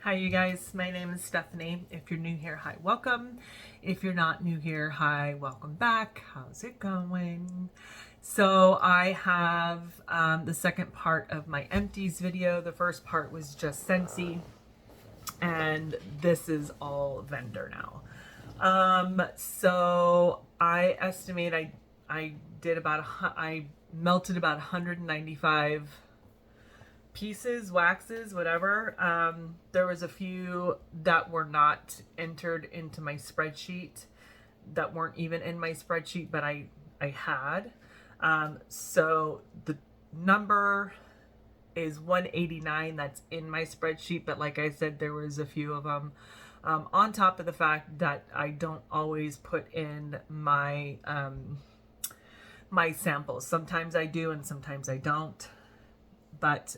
Hi you guys, my name is Stephanie. If you're new here, hi, welcome. If you're not new here, hi, welcome back. How's it going? So I have the second part of my empties video. The first part was just Scentsy, and this is all vendor now. So I estimate I did about I melted about 195 pieces, waxes, whatever. There was a few that were not entered into my spreadsheet, that weren't even in my spreadsheet, but I had. So the number is 189. That's in my spreadsheet, but like I said, there was a few of them. On top of the fact that I don't always put in my my samples. Sometimes I do, and sometimes I don't. But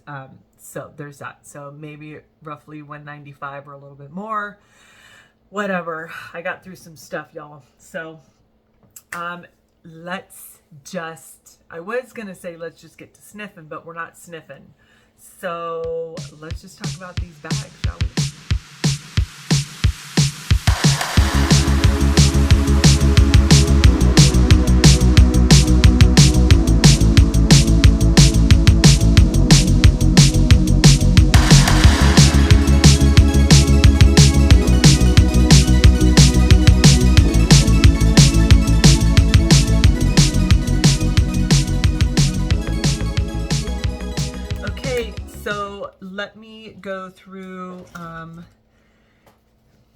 so there's that. So maybe roughly 195 or a little bit more. Whatever. I got through some stuff, y'all. So let's just, I was going to say let's just get to sniffing, but we're not sniffing. So let's just talk about these bags, shall we? So let me go through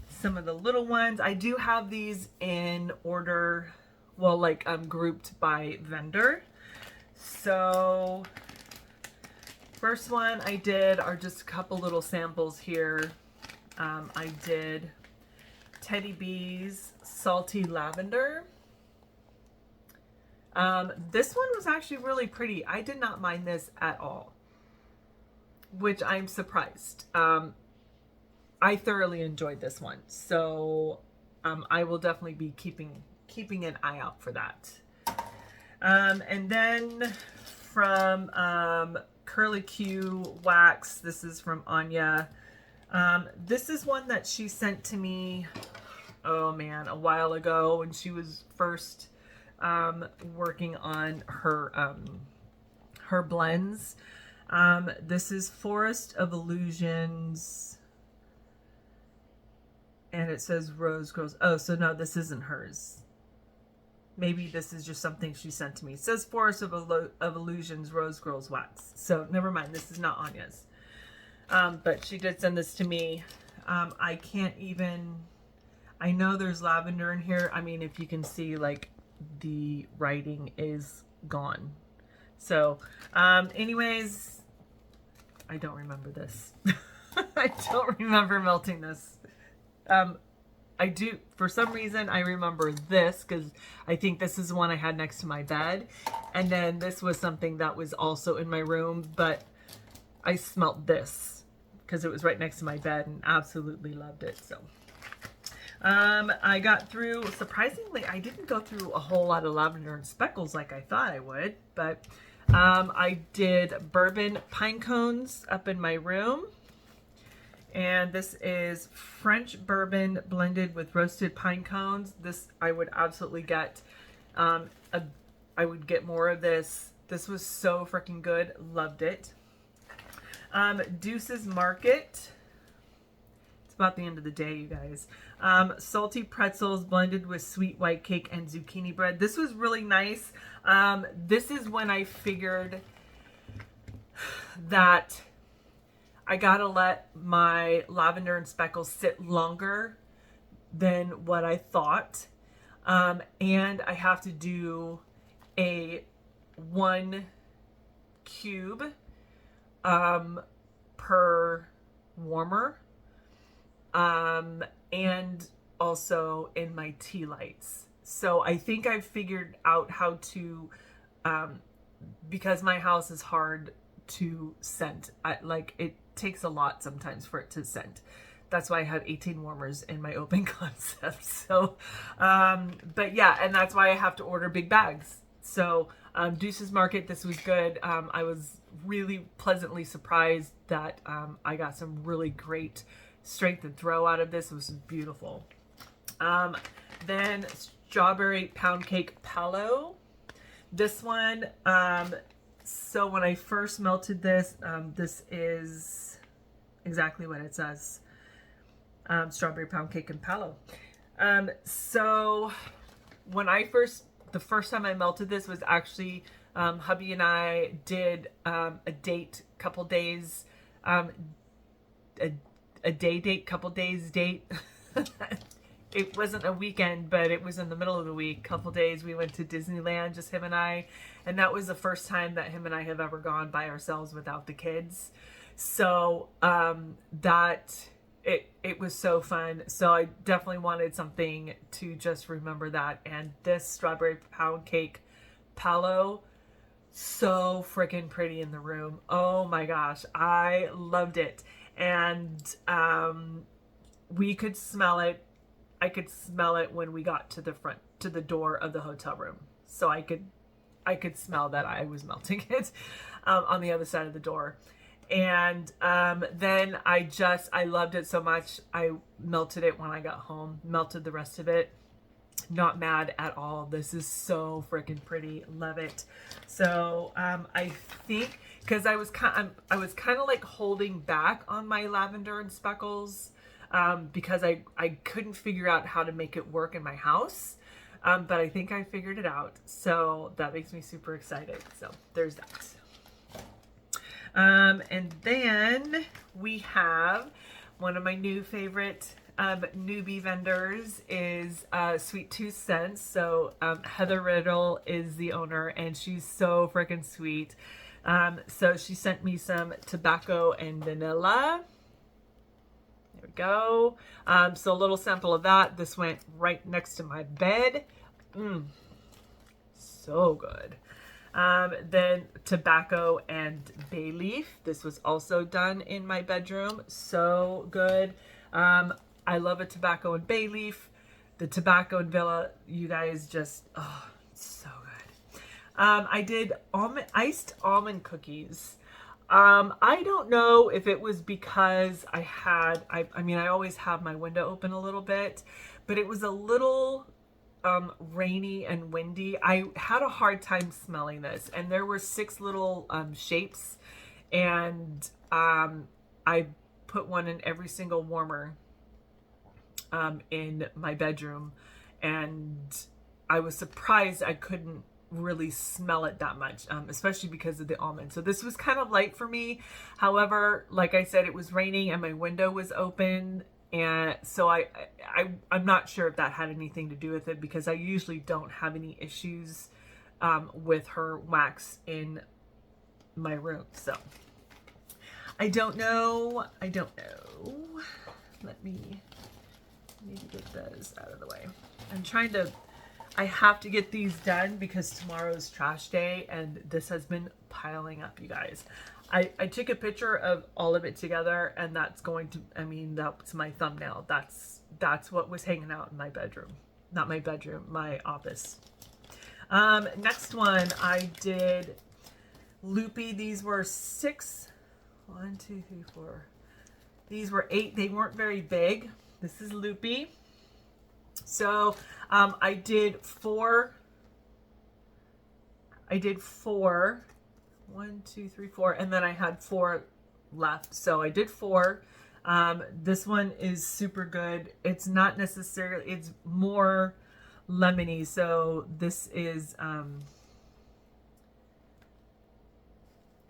some of the little ones. I do have these in order, well, like grouped by vendor. So first one I did are just a couple little samples here. I did Teddy B's Salty Lavender. This one was actually really pretty. I did not mind this at all, which I'm surprised. I thoroughly enjoyed this one, so I will definitely be keeping an eye out for that. And then from Curly Q Wax, this is from Anya. This is one that she sent to me, oh man, a while ago when she was first working on her blends. This is Forest of Illusions, and it says Rose Girls. Oh, so no, this isn't hers. Maybe this is just something she sent to me. It says Forest of Illusions Rose Girls Wax. So never mind, this is not Anya's. But she did send this to me. I can't even, I know there's lavender in here. I mean, if you can see, like, the writing is gone. So, anyways, I don't remember this. I don't remember melting this. I do, for some reason, I remember this because I think this is the one I had next to my bed. And then this was something that was also in my room, but I smelt this because it was right next to my bed and absolutely loved it. So, I got through, surprisingly, I didn't go through a whole lot of lavender and speckles like I thought I would, but I did bourbon pine cones up in my room. And this is French bourbon blended with roasted pine cones. This I would absolutely get. I would get more of this. This was so freaking good. Loved it. Deuce's Market. It's about the end of the day, you guys. Salty pretzels blended with sweet white cake and zucchini bread. This was really nice. This is when I figured that I gotta let my lavender and speckles sit longer than what I thought. And I have to do a 1 cube per warmer. And also in my tea lights. So I think I've figured out how to, because my house is hard to scent. It takes a lot sometimes for it to scent. That's why I have 18 warmers in my open concept. So, but yeah, and that's why I have to order big bags. So, Deuce's Market, this was good. I was really pleasantly surprised that I got some really great strength and throw out of this. It was beautiful. Then strawberry pound cake palo. This one, so when I first melted this, this is exactly what it says. Strawberry pound cake and palo. So when the first time I melted this was actually, hubby and I did, a date, couple days, a day date, couple days date. It wasn't a weekend, but it was in the middle of the week. Couple days we went to Disneyland, just him and I. And that was the first time that him and I have ever gone by ourselves without the kids. So it was so fun. So I definitely wanted something to just remember that. And this strawberry pound cake palo, so freaking pretty in the room. Oh my gosh, I loved it. And we could smell it. I could smell it when we got to the door of the hotel room. So I could smell that I was melting it on the other side of the door. And then I loved it so much. I melted it when I got home, melted the rest of it. Not mad at all. This is so freaking pretty. Love it. So I think because I was kind of like holding back on my lavender and speckles because I couldn't figure out how to make it work in my house. But I think I figured it out. So that makes me super excited. So there's that. And then we have one of my new favorite newbie vendors is Sweet Two Cents. So Heather Riddle is the owner, and she's so freaking sweet. So she sent me some tobacco and vanilla. There we go. So a little sample of that. This went right next to my bed. So good. Then tobacco and bay leaf. This was also done in my bedroom. So good. I love a tobacco and bay leaf. The tobacco and vanilla, you guys just, oh, it's so good. I did iced almond cookies. I don't know if it was because I mean, I always have my window open a little bit, but it was a little rainy and windy. I had a hard time smelling this, and there were 6 little shapes, and I put one in every single warmer in my bedroom, and I was surprised I couldn't really smell it that much, especially because of the almond. So this was kind of light for me. However, like I said, it was raining and my window was open, and so I'm not sure if that had anything to do with it, because I usually don't have any issues with her wax in my room. So I don't know. Let me need to get those out of the way. I have to get these done because tomorrow's trash day, and this has been piling up, you guys. I took a picture of all of it together, and that's my thumbnail. That's what was hanging out in my bedroom. Not my bedroom, my office. Next one, I did loopy. These were 6. 1, 2, 3, 4. These were 8. They weren't very big. This is loopy. So I did 4. 1, 2, 3, 4, and then I had 4 left. So I did 4. This one is super good. It's not necessarily, it's more lemony. So this is I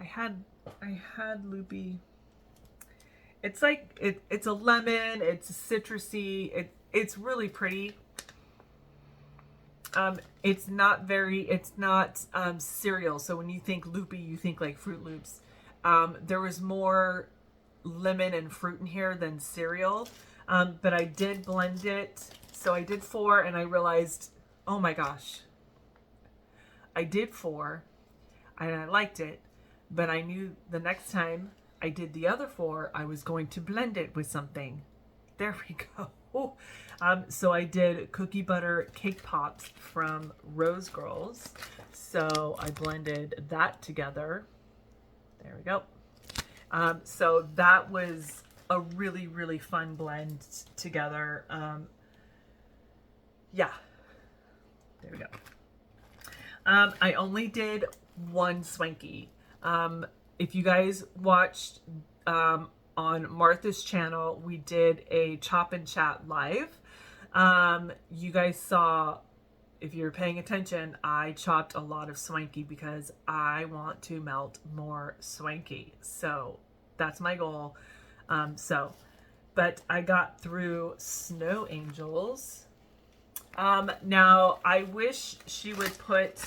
had loopy. It's like it's a lemon, it's citrusy, it's really pretty. It's not cereal. So when you think loopy, you think like Fruit Loops. There was more lemon and fruit in here than cereal. But I did blend it. So I did 4, and I realized, oh my gosh, I did 4 and I liked it, but I knew the next time I did the other 4, I was going to blend it with something. There we go. So I did cookie butter cake pops from Rose Girls. So I blended that together. There we go. So that was a really, really fun blend together. Yeah, there we go. I only did one Swanky. If you guys watched on Martha's channel, we did a chop and chat live. You guys saw, if you're paying attention, I chopped a lot of Swanky because I want to melt more Swanky. So that's my goal. But I got through Snow Angels. Now I wish she would put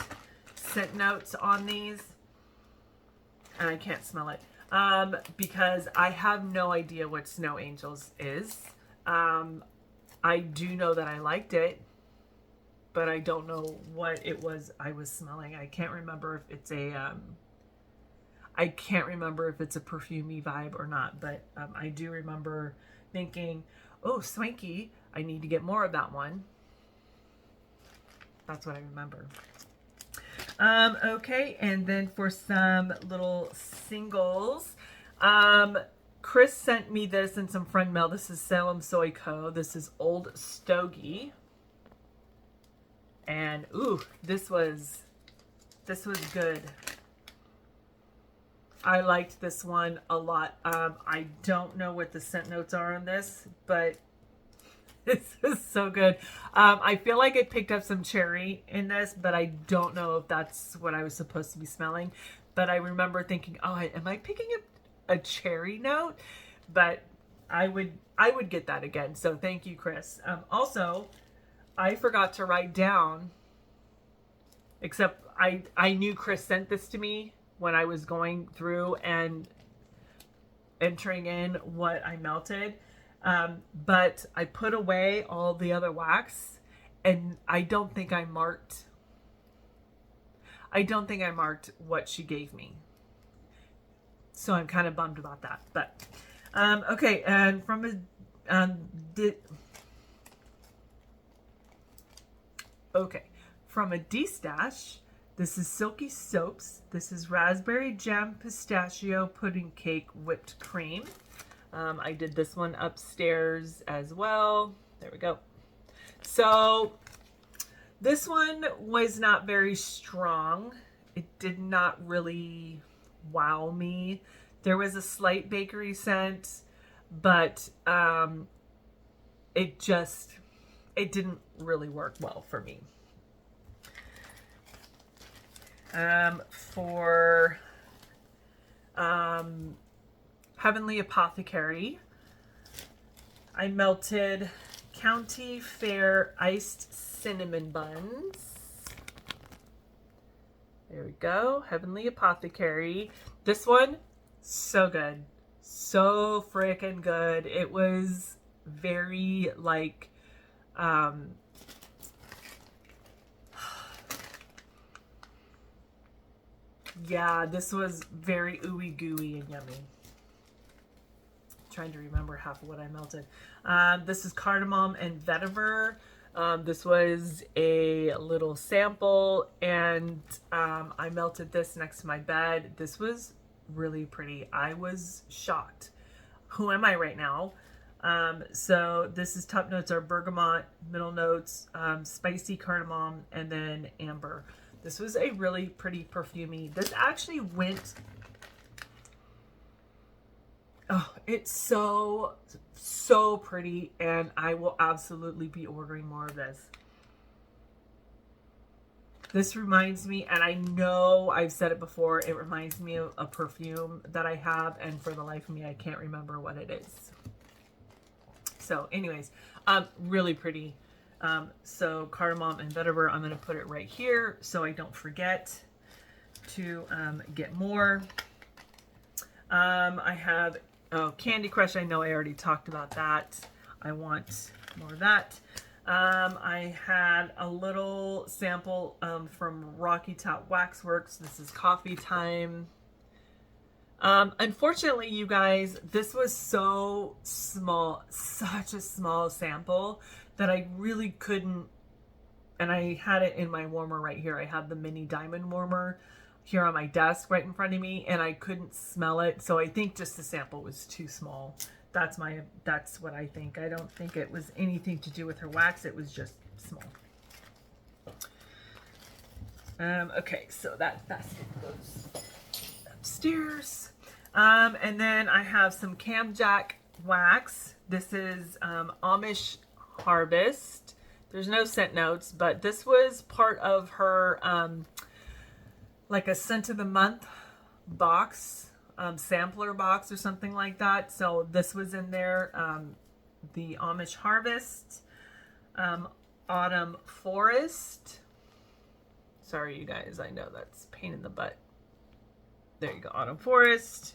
scent notes on these, and I can't smell it, because I have no idea what Snow Angels is. I do know that I liked it, but I don't know what it was I was smelling. I can't remember if it's a, perfumey vibe or not, but I do remember thinking, oh, Swanky, I need to get more of that one. That's what I remember. Okay, and then for some little singles, Chris sent me this in some friend mail. This is Salem Soy Co. This is Old Stogie. And ooh, this was good. I liked this one a lot. I don't know what the scent notes are on this, but this is so good. I feel like I picked up some cherry in this, but I don't know if that's what I was supposed to be smelling. But I remember thinking, oh, am I picking up a cherry note? But I would get that again. So thank you, Chris. Also, I forgot to write down, except I knew Chris sent this to me when I was going through and entering in what I melted. But I put away all the other wax, and I don't think I marked what she gave me. So I'm kind of bummed about that. But okay, and from a D-stash, this is Silky Soaps. This is Raspberry Jam Pistachio Pudding Cake Whipped Cream. I did this one upstairs as well. There we go. So this one was not very strong. It did not really wow me. There was a slight bakery scent, but it didn't really work well for me. For Heavenly Apothecary, I melted County Fair Iced Cinnamon Buns. There we go. Heavenly Apothecary. This one, so good. So freaking good. It was very like, yeah, this was very ooey gooey and yummy. Trying to remember half of what I melted. This is Cardamom and Vetiver. This was a little sample, and I melted this next to my bed. This was really pretty. I was shocked. Who am I right now? So this is top notes are bergamot, middle notes, spicy cardamom, and then amber. This was a really pretty perfumey. This actually went... Oh, it's so pretty, and I will absolutely be ordering more of this. This reminds me, and I know I've said it before, it reminds me of a perfume that I have, and for the life of me, I can't remember what it is. So anyways, really pretty. So cardamom and vetiver, I'm going to put it right here so I don't forget to get more. I have Candy Crush. I know I already talked about that. I want more of that. I had a little sample from Rocky Top Waxworks. This is Coffee Time. Unfortunately, you guys, this was so small, such a small sample that I really couldn't, and I had it in my warmer right here. I have the mini diamond warmer here on my desk right in front of me, and I couldn't smell it. So I think just the sample was too small That's what I think. I don't think it was anything to do with her wax. It was just small. Okay, so that basket goes upstairs. And then I have some Camjack wax. This is Amish Harvest. There's no scent notes, but this was part of her like a scent of the month box, sampler box or something like that. So this was in there. The Amish Harvest, Autumn Forest. Sorry, you guys. I know that's a pain in the butt. There you go, Autumn Forest.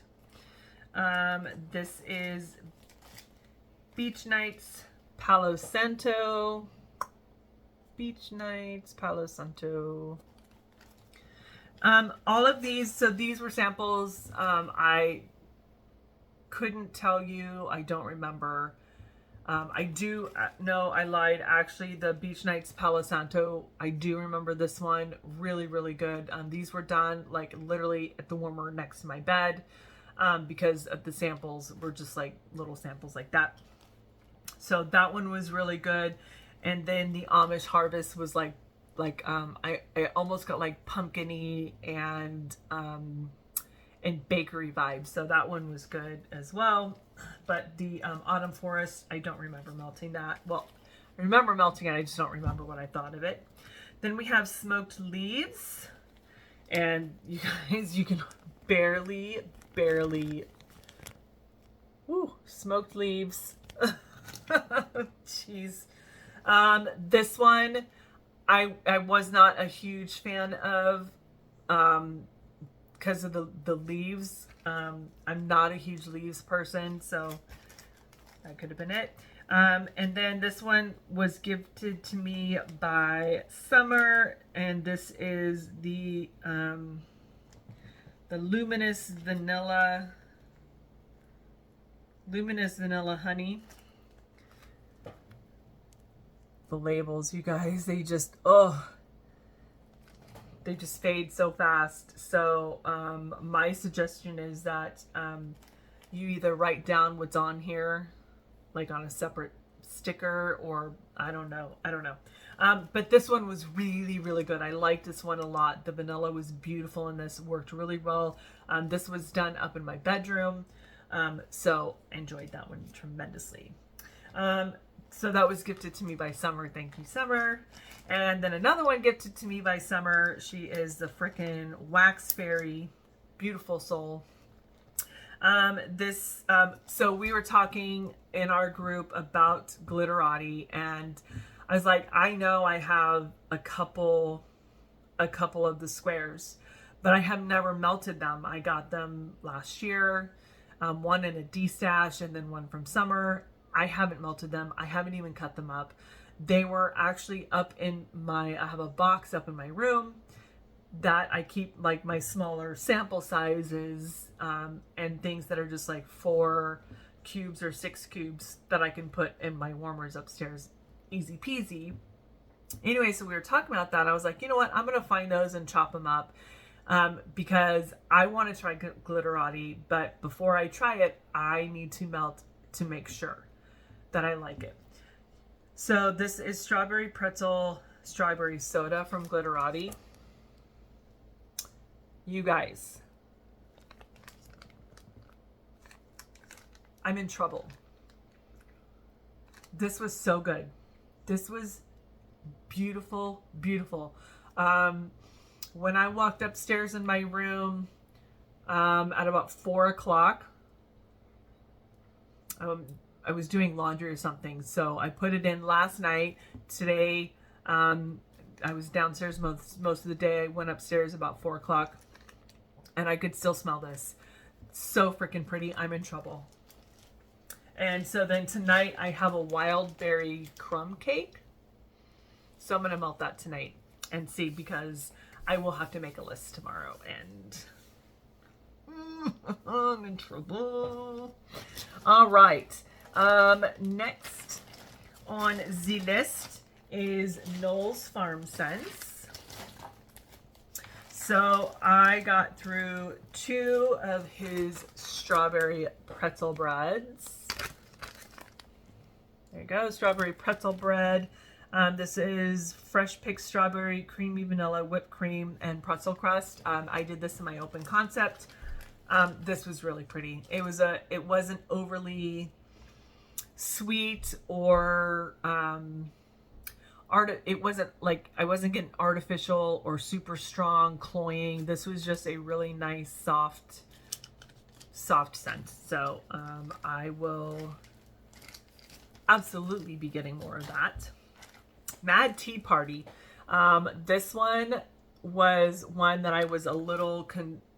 This is Beach Nights Palo Santo. Beach Nights Palo Santo. All of these, so these were samples. I couldn't tell you. I don't remember. I do know I lied. Actually, the Beach Nights Palo Santo, I do remember this one. Really, really good. These were done like literally at the warmer next to my bed because of the samples were just like little samples like that. So that one was really good. And then the Amish Harvest was like I almost got like pumpkin-y and bakery vibes. So that one was good as well. But the Autumn Forest, I don't remember melting that. Well, I remember melting it. I just don't remember what I thought of it. Then we have Smoked Leaves. And you guys, you can barely, woo, Smoked Leaves. Jeez. This one, I was not a huge fan of because of the leaves. I'm not a huge leaves person, so that could have been it. And then this one was gifted to me by Summer, and this is the Luminous Vanilla Honey. The labels, you guys, they just fade so fast. So my suggestion is that you either write down what's on here like on a separate sticker, or I don't know. But this one was really, really good. I liked this one a lot. The vanilla was beautiful and this worked really well. This was done up in my bedroom. So enjoyed that one tremendously. So that was gifted to me by Summer. Thank you, Summer. And then another one gifted to me by Summer. She is the frickin' Wax Fairy. Beautiful soul. So we were talking in our group about glitterati, and I was like, I know I have a couple of the squares, but I have never melted them. I got them last year, one in a D-stash and then one from Summer. I haven't melted them. I haven't even cut them up. They were actually up in I have a box up in my room that I keep like my smaller sample sizes and things that are just like 4 cubes or 6 cubes that I can put in my warmers upstairs. Easy peasy. Anyway, so we were talking about that. I was like, you know what? I'm going to find those and chop them up because I want to try glitterati, but before I try it, I need to melt to make sure that I like it. So this is strawberry pretzel, strawberry soda from Glitterati. You guys, I'm in trouble. This was so good. This was beautiful, beautiful. When I walked upstairs in my room at about 4 o'clock, I was doing laundry or something, so I put it in last night. Today, I was downstairs most of the day. I went upstairs about 4 o'clock, and I could still smell this. So freaking pretty. I'm in trouble. And so then tonight, I have a wild berry crumb cake. So I'm going to melt that tonight and see, because I will have to make a list tomorrow, and I'm in trouble. All right. Next on the list is Noel's Farm Sense. So I got through 2 of his strawberry pretzel breads. you go. Strawberry pretzel bread. This is fresh picked strawberry, creamy vanilla, whipped cream, and pretzel crust. I did this in my open concept. This was really pretty. It wasn't overly sweet or it wasn't like, I wasn't getting artificial or super strong, cloying. This was just a really nice, soft scent. So I will absolutely be getting more of that. Mad Tea Party. This one was one that I was a little,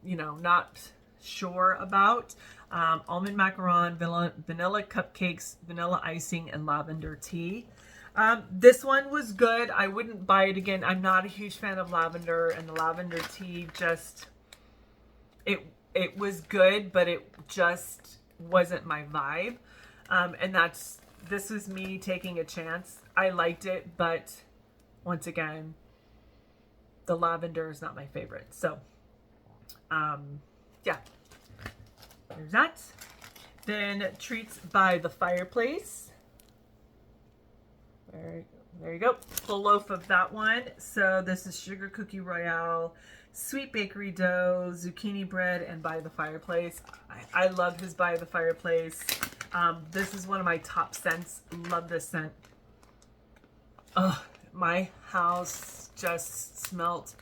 not sure about. Almond macaron, vanilla cupcakes, vanilla icing, and lavender tea. This one was good. I wouldn't buy it again. I'm not a huge fan of lavender, and the lavender tea just, it was good, but it just wasn't my vibe. And this was me taking a chance. I liked it, but once again, the lavender is not my favorite. So, yeah, there's that. Then Treats by the Fireplace. There you go. Full loaf of that one. So this is Sugar Cookie Royale, Sweet Bakery Dough, Zucchini Bread, and By the Fireplace. I love his By the Fireplace. This is one of my top scents. Love this scent. Oh, my house just smelt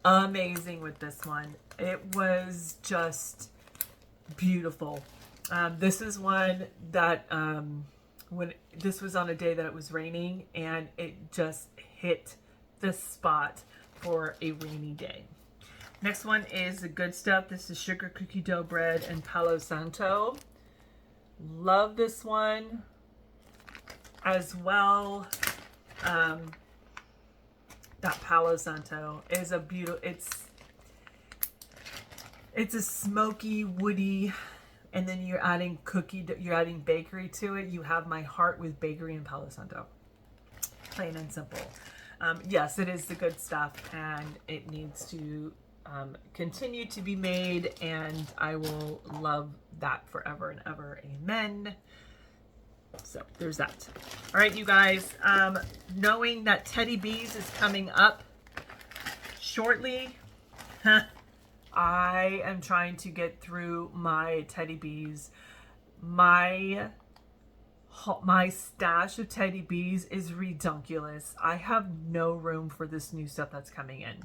amazing with this one. It was just beautiful. This is one that when this was on a day that it was raining, and it just hit the spot for a rainy day. Next one is the Good Stuff. This is Sugar Cookie Dough Bread and Palo Santo. Love this one as well. That Palo Santo is a beautiful, it's a smoky, woody, and then you're adding bakery to it. You have my heart with bakery and Palo Santo. Plain and simple. Yes, it is the Good Stuff, and it needs to continue to be made, and I will love that forever and ever. Amen. So there's that. All right, you guys, knowing that Teddy Bees is coming up shortly, I am trying to get through my Teddy Bees. My stash of Teddy Bees is redunculous. I have no room for this new stuff that's coming in.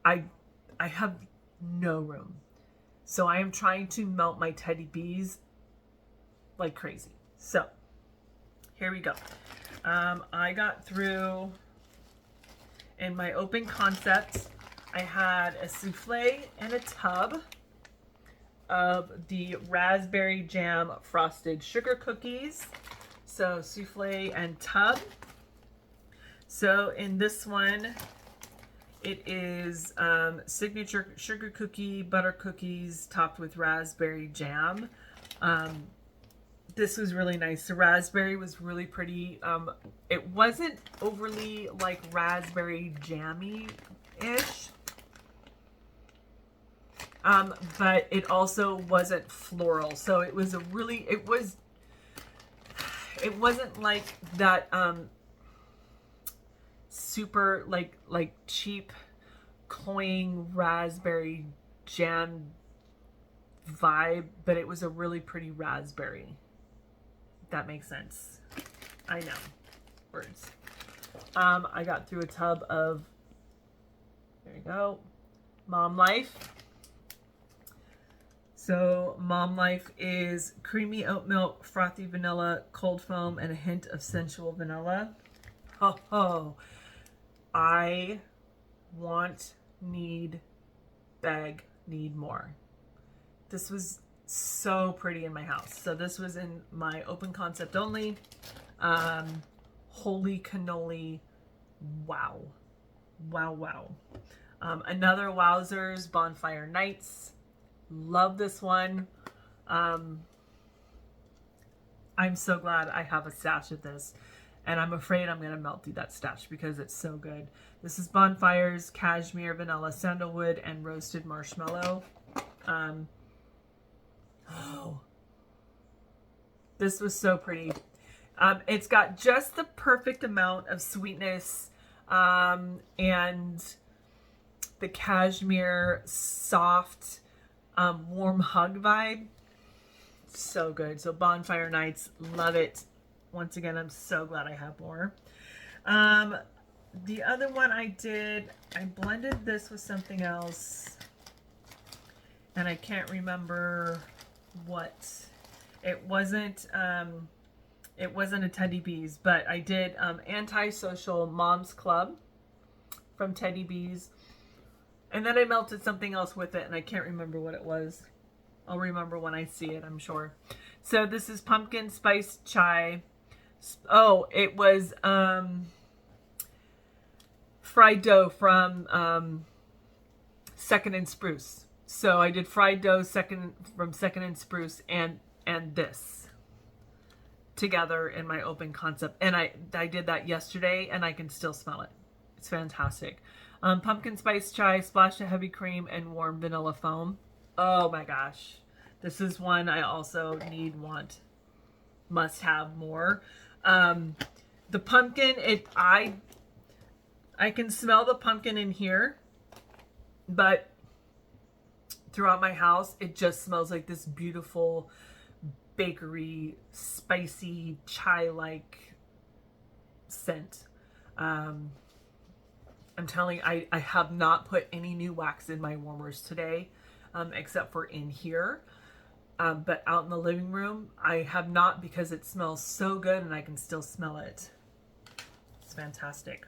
I have no room. So I am trying to melt my Teddy Bees like crazy. So here we go. I got through in my open concept. I had a souffle and a tub of the raspberry jam frosted sugar cookies. So souffle and tub. So in this one, it is signature sugar cookie butter cookies topped with raspberry jam. This was really nice. The raspberry was really pretty. It wasn't overly like raspberry jammy-ish. But it also wasn't floral. So it was it wasn't like that super like cheap cloying raspberry jam vibe, but it was a really pretty raspberry. If that makes sense. I know. Words. I got through a tub of, there you go, Mom Life. So Mom Life is creamy oat milk, frothy vanilla, cold foam, and a hint of sensual vanilla. Ho ho. I want, need, beg, need more. This was so pretty in my house. So this was in my open concept only. Holy cannoli. Wow. Wow, wow. Another Wowzers Bonfire Nights. Love this one. I'm so glad I have a stash of this. And I'm afraid I'm going to melt through that stash because it's so good. This is Bonfires, Cashmere, Vanilla, Sandalwood, and Roasted Marshmallow. Oh, This was so pretty. It's got just the perfect amount of sweetness and the cashmere soft warm hug vibe. So good. So bonfire nights, love it. Once again, I'm so glad I have more. The other one I blended this with something else, and I can't remember what. It wasn't a Teddy Bees, but I did Antisocial Moms Club from Teddy Bees. And then I melted something else with it, and I can't remember what it was. I'll remember when I see it, I'm sure. So this is pumpkin spice chai. Oh, it was fried dough from Second and Spruce. So I did fried dough from Second and Spruce and this together in my open concept. And I did that yesterday, and I can still smell it. It's fantastic. Pumpkin spice chai, splash of heavy cream, and warm vanilla foam. Oh my gosh. This is one I also must have more. The pumpkin, I can smell the pumpkin in here, but throughout my house, it just smells like this beautiful bakery, spicy, chai-like scent. I'm telling you, I have not put any new wax in my warmers today, except for in here. But out in the living room, I have not, because it smells so good and I can still smell it. It's fantastic.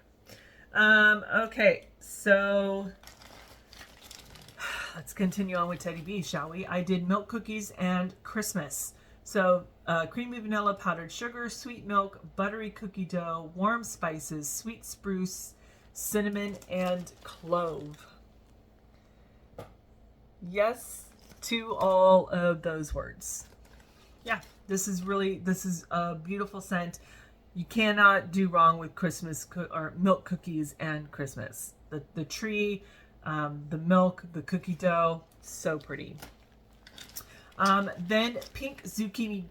Okay, so let's continue on with Teddy B, shall we? I did milk cookies and Christmas. So creamy vanilla, powdered sugar, sweet milk, buttery cookie dough, warm spices, sweet spruce, cinnamon, and clove. Yes to all of those words. Yeah, this is a beautiful scent. You cannot do wrong with Christmas or milk cookies and Christmas. The tree, the milk, the cookie dough, so pretty. Then pink zucchini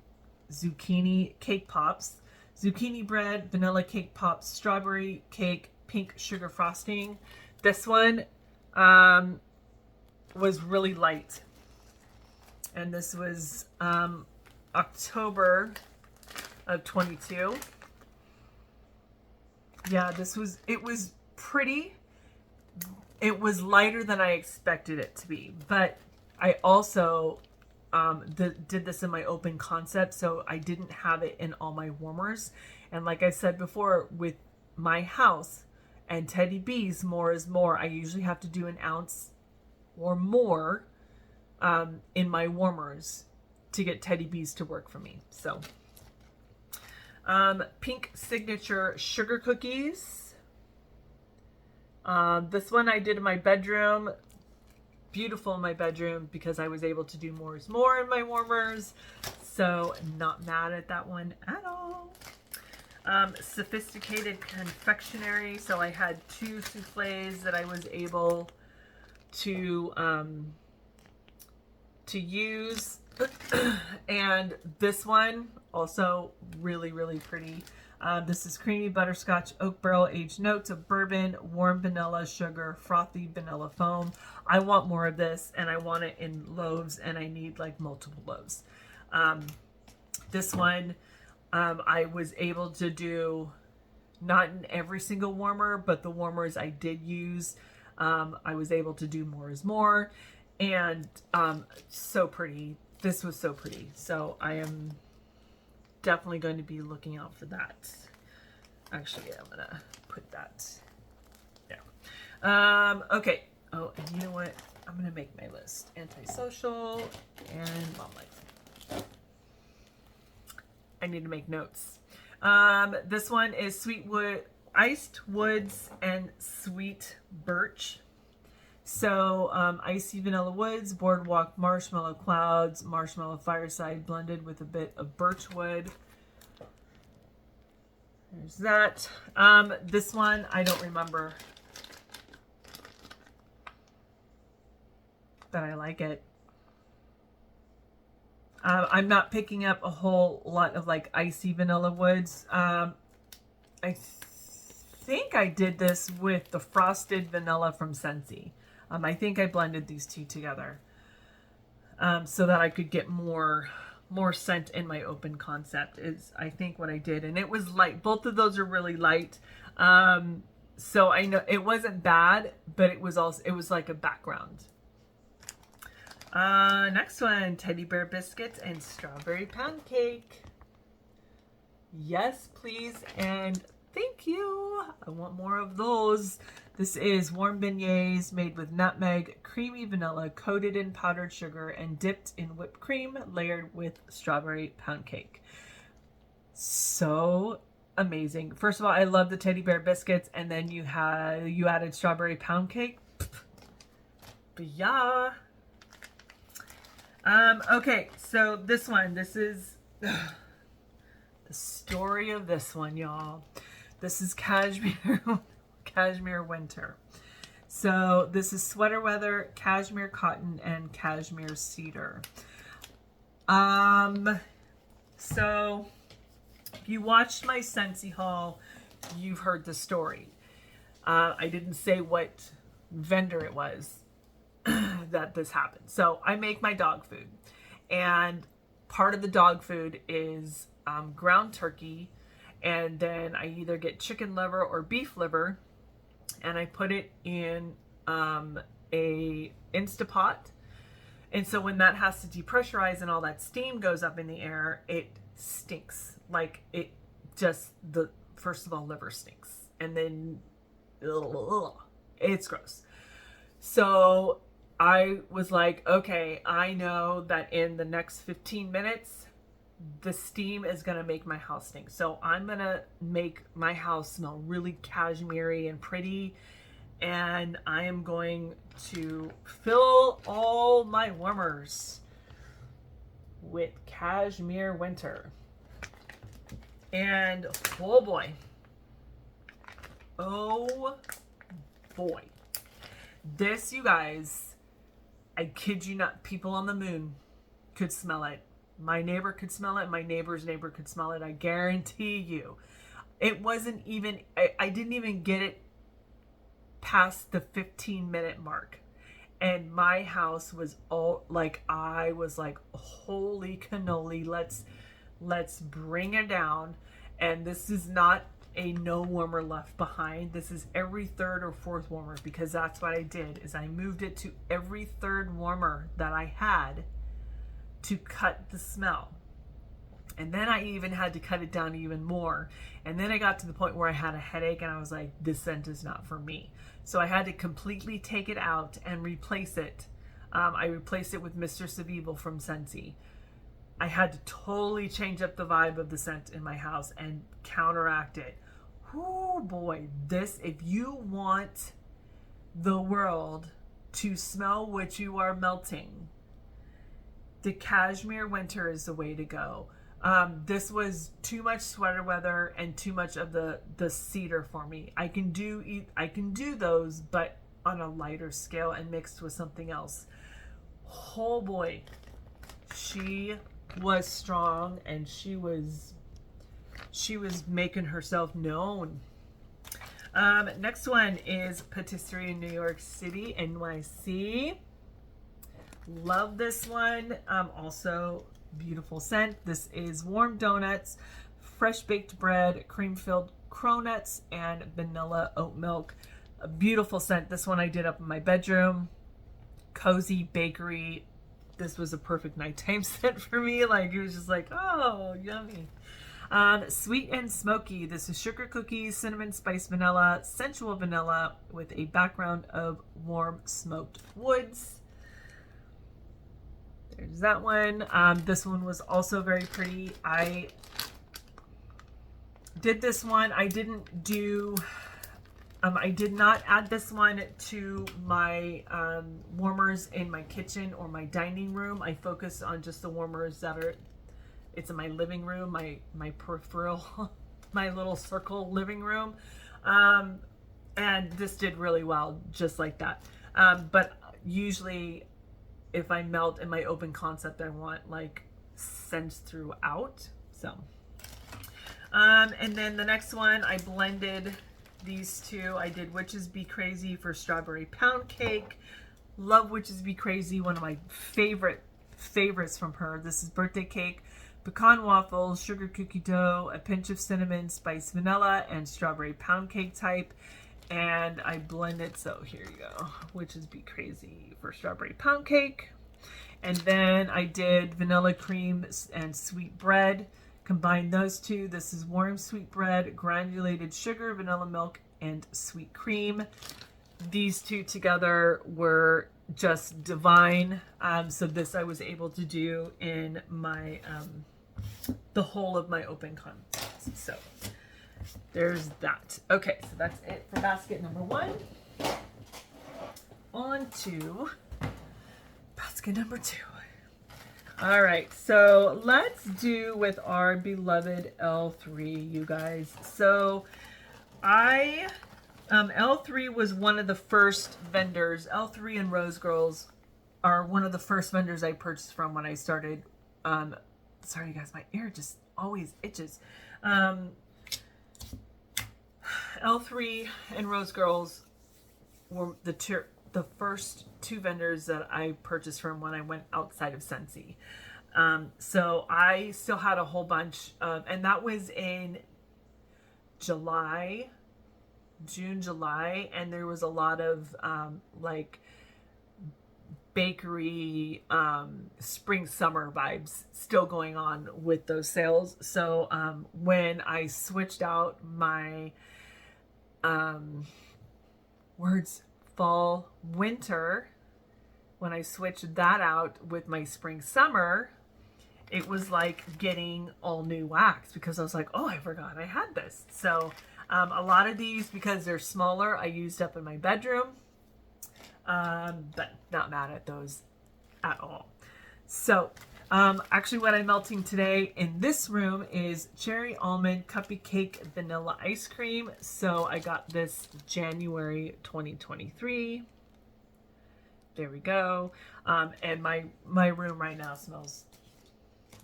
cake pops, zucchini bread, vanilla cake pops, strawberry cake, pink sugar frosting. This one was really light, and this was October of 22. Yeah, it was pretty. It was lighter than I expected it to be, but I also did this in my open concept, so I didn't have it in all my warmers. And like I said before, with my house and Teddy B's, more is more. I usually have to do an ounce or more in my warmers to get Teddy B's to work for me. So pink signature sugar cookies. This one I did in my bedroom. Beautiful in my bedroom because I was able to do more is more in my warmers. So not mad at that one at all. Sophisticated confectionery. So I had 2 soufflés that I was able to use. And this one also really, really pretty. This is creamy butterscotch, oak barrel aged notes of bourbon, warm vanilla, sugar, frothy vanilla foam. I want more of this, and I want it in loaves, and I need like multiple loaves. This one I was able to do not in every single warmer, but the warmers I did use, I was able to do more is more. And so pretty. This was so pretty. So I am definitely going to be looking out for that. Actually, I'm gonna put that there. Okay. Oh, and you know what? I'm gonna make my list. Antisocial and mom life. I need to make notes. This one is iced woods and sweet birch. So icy vanilla woods, boardwalk marshmallow clouds, marshmallow fireside blended with a bit of birch wood. There's that. This one I don't remember, but I like it. I'm not picking up a whole lot of like icy vanilla woods. I think I did this with the frosted vanilla from Scentsy. I think I blended these two together so that I could get more scent in my open concept is I think what I did. And it was light. Both of those are really light. So I know it wasn't bad, but it was like a background. Next one, teddy bear biscuits and strawberry pound cake. Yes, please. And thank you. I want more of those. This is warm beignets made with nutmeg, creamy vanilla, coated in powdered sugar, and dipped in whipped cream, layered with strawberry pound cake. So amazing. First of all, I love the teddy bear biscuits, and then you added strawberry pound cake. But yeah. Okay, so this is the story of this one, y'all. This is cashmere winter. So this is sweater weather, cashmere cotton, and cashmere cedar. So if you watched my Scentsy haul, you've heard the story. I didn't say what vendor it was that this happened. So I make my dog food, and part of the dog food is ground turkey, and then I either get chicken liver or beef liver, and I put it in a Instapot. And so when that has to depressurize and all that steam goes up in the air, it stinks. Like it just, first of all, liver stinks, and then it's gross. So I was like, okay, I know that in the next 15 minutes, the steam is going to make my house stink. So I'm going to make my house smell really cashmere and pretty. And I am going to fill all my warmers with cashmere winter. And oh boy. This, you guys, I kid you not, people on the moon could smell it. My neighbor could smell it. My neighbor's neighbor could smell it. I guarantee you. It wasn't even, I didn't even get it past the 15-minute mark. And my house was all like, I was like, holy cannoli, let's bring it down. And this is not a no warmer left behind. This is every third or fourth warmer, because that's what I did, is I moved it to every third warmer that I had to cut the smell. And then I even had to cut it down even more. And then I got to the point where I had a headache and I was like, this scent is not for me. So I had to completely take it out and replace it. I replaced it with Mistress of Evil from Scentsy. I had to totally change up the vibe of the scent in my house and counteract it. Oh boy, this, if you want the world to smell what you are melting, the cashmere winter is the way to go. This was too much sweater weather and too much of the cedar for me. I can do those, but on a lighter scale and mixed with something else. Oh boy, she was strong, and she was making herself known. Next one is Patisserie in New York City, NYC. Love this one. Also beautiful scent. This is warm donuts, fresh baked bread, cream filled cronuts, and vanilla oat milk. A beautiful scent. This one I did up in my bedroom. Cozy bakery. This was a perfect nighttime scent for me. Like, it was just like, oh, yummy. Sweet and smoky. This is sugar cookies, cinnamon spice vanilla, sensual vanilla with a background of warm smoked woods. There's that one. This one was also very pretty. I did this one. I didn't do, I did not add this one to my warmers in my kitchen or my dining room. I focused on just the warmers that are, it's in my living room, my peripheral, my little circle living room. And this did really well, just like that. But usually if I melt in my open concept, I want like scents throughout. So, and then the next one, I blended these two. I did Witches Be Crazy for strawberry pound cake. Love Witches Be Crazy, one of my favorites from her. This is birthday cake, pecan waffles, sugar cookie dough, a pinch of cinnamon, spiced vanilla, and strawberry pound cake type. And I blend it, so here you go. Witches Be Crazy for strawberry pound cake. And then I did vanilla cream and sweet bread. Combine those two. This is warm sweet bread, granulated sugar, vanilla milk, and sweet cream. These two together were just divine. So this I was able to do in my the whole of my open contest. So there's that. Okay, so that's it for basket number 1. On to basket number 2. All right, so let's do with our beloved L3, you guys. So L3 was one of the first vendors. L3 and Rose Girls are one of the first vendors I purchased from when I started. Sorry, you guys, my ear just always itches. L3 and Rose Girls were the first 2 vendors that I purchased from when I went outside of Scentsy. So I still had a whole bunch of, and that was in June, July, and there was a lot of like bakery spring summer vibes still going on with those sales. So when I switched out my fall winter, when I switched that out with my spring summer, it was like getting all new wax, because I was like, oh, I forgot I had this. So a lot of these, because they're smaller, I used up in my bedroom, but not mad at those at all. So actually what I'm melting today in this room is cherry almond cuppy cake vanilla ice cream. So I got this January 2023. There we go. And my room right now smells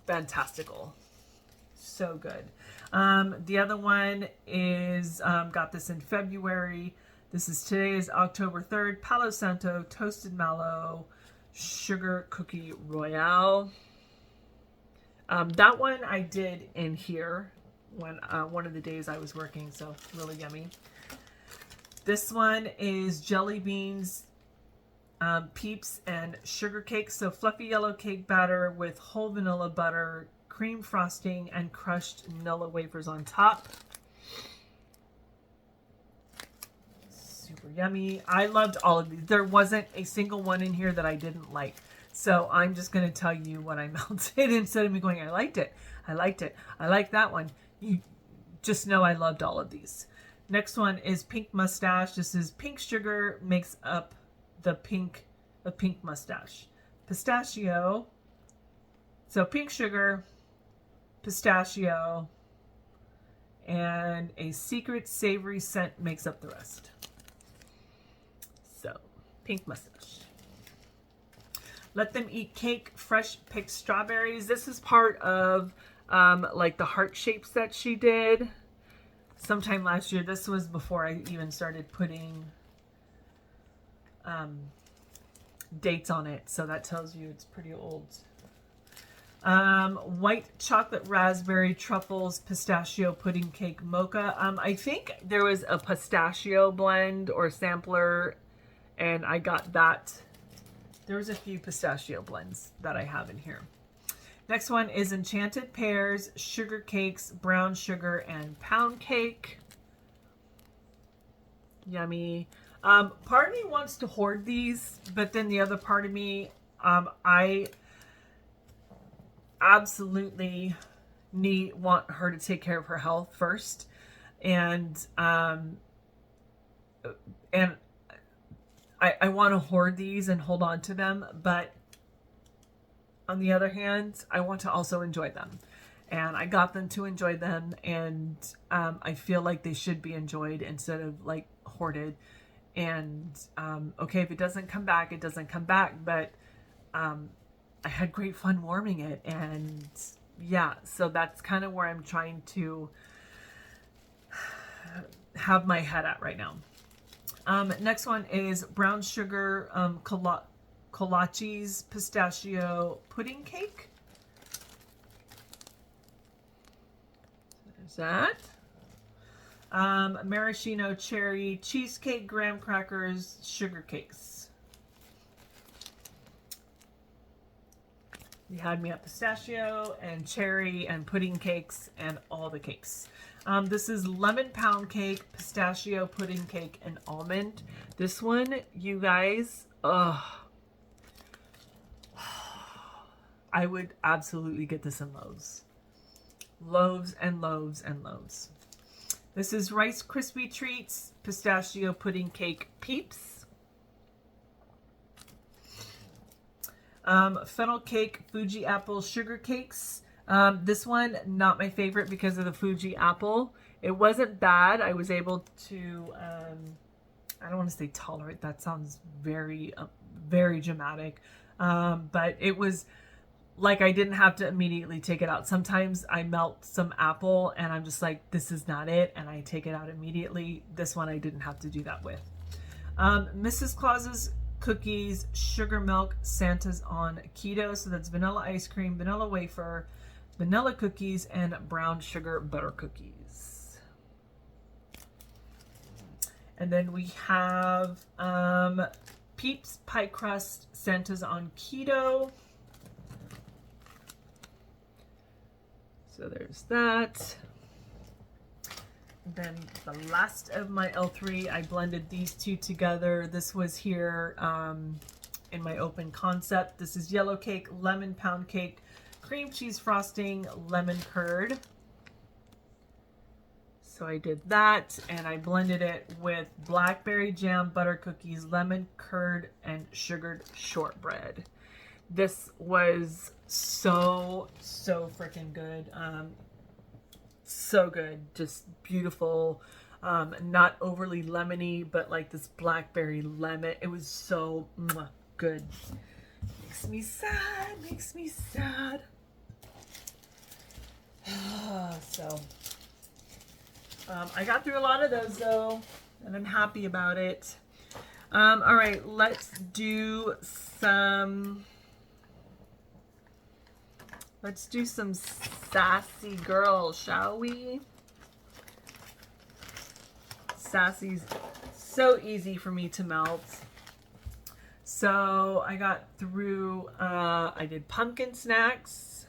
fantastical. So good. The other one is got this in February. Today is October 3rd. Palo Santo Toasted Mallow Sugar Cookie Royale. That one I did in here when one of the days I was working, so really yummy. This one is jelly beans, peeps, and sugar cake. So fluffy yellow cake batter with whole vanilla butter, cream frosting, and crushed vanilla wafers on top. Super yummy. I loved all of these. There wasn't a single one in here that I didn't like. So I'm just going to tell you what I melted instead of me going, I liked it. I liked it. I like that one. You just know I loved all of these. Next one is pink mustache. This is pink sugar makes up the pink mustache. Pistachio. So pink sugar, pistachio, and a secret savory scent makes up the rest. So pink mustache. Let Them Eat Cake, fresh picked strawberries. This is part of like the heart shapes that she did sometime last year. This was before I even started putting dates on it, so that tells you it's pretty old. White chocolate raspberry truffles pistachio pudding cake mocha. I think there was a pistachio blend or sampler, and I got that. There's a few pistachio blends that I have in here. Next one is enchanted pears, sugar cakes, brown sugar, and pound cake. Yummy. Part of me wants to hoard these, but then the other part of me, I absolutely want her to take care of her health first, and I want to hoard these and hold on to them, but on the other hand, I want to also enjoy them, and I got them to enjoy them, and I feel like they should be enjoyed instead of like hoarded. And okay, if it doesn't come back, it doesn't come back, but I had great fun warming it. And yeah, so that's kind of where I'm trying to have my head at right now. Next one is brown sugar kolaches pistachio pudding cake. There's that. Maraschino cherry cheesecake, graham crackers, sugar cakes. You had me at pistachio and cherry and pudding cakes and all the cakes. This is lemon pound cake, pistachio pudding cake, and almond. This one, you guys, I would absolutely get this in loaves. Loaves and loaves and loaves. This is Rice Krispie Treats, pistachio pudding cake, Peeps. Fennel cake, Fuji apple sugar cakes. This one, not my favorite because of the Fuji apple. It wasn't bad. I was able to, I don't want to say tolerate. That sounds very, very dramatic. But it was like I didn't have to immediately take it out. Sometimes I melt some apple and I'm just like, this is not it. And I take it out immediately. This one I didn't have to do that with. Mrs. Claus's cookies, sugar milk, Santa's on keto. So that's vanilla ice cream, vanilla wafer, vanilla cookies, and brown sugar butter cookies. And then we have Peeps pie crust, Santa's on keto. So there's that. Then the last of my L3, I blended these two together. This was here in my open concept. This is yellow cake, lemon pound cake, cream cheese frosting, lemon curd. So I did that and I blended it with blackberry jam, butter cookies, lemon curd, and sugared shortbread. This was so freaking good. So good, just beautiful. Not overly lemony, but like this blackberry lemon. It was so good. Makes me sad. So I got through a lot of those though, and I'm happy about it. All right, let's do some sassy girls, shall we? Sassy's so easy for me to melt. So I got through, I did pumpkin snacks.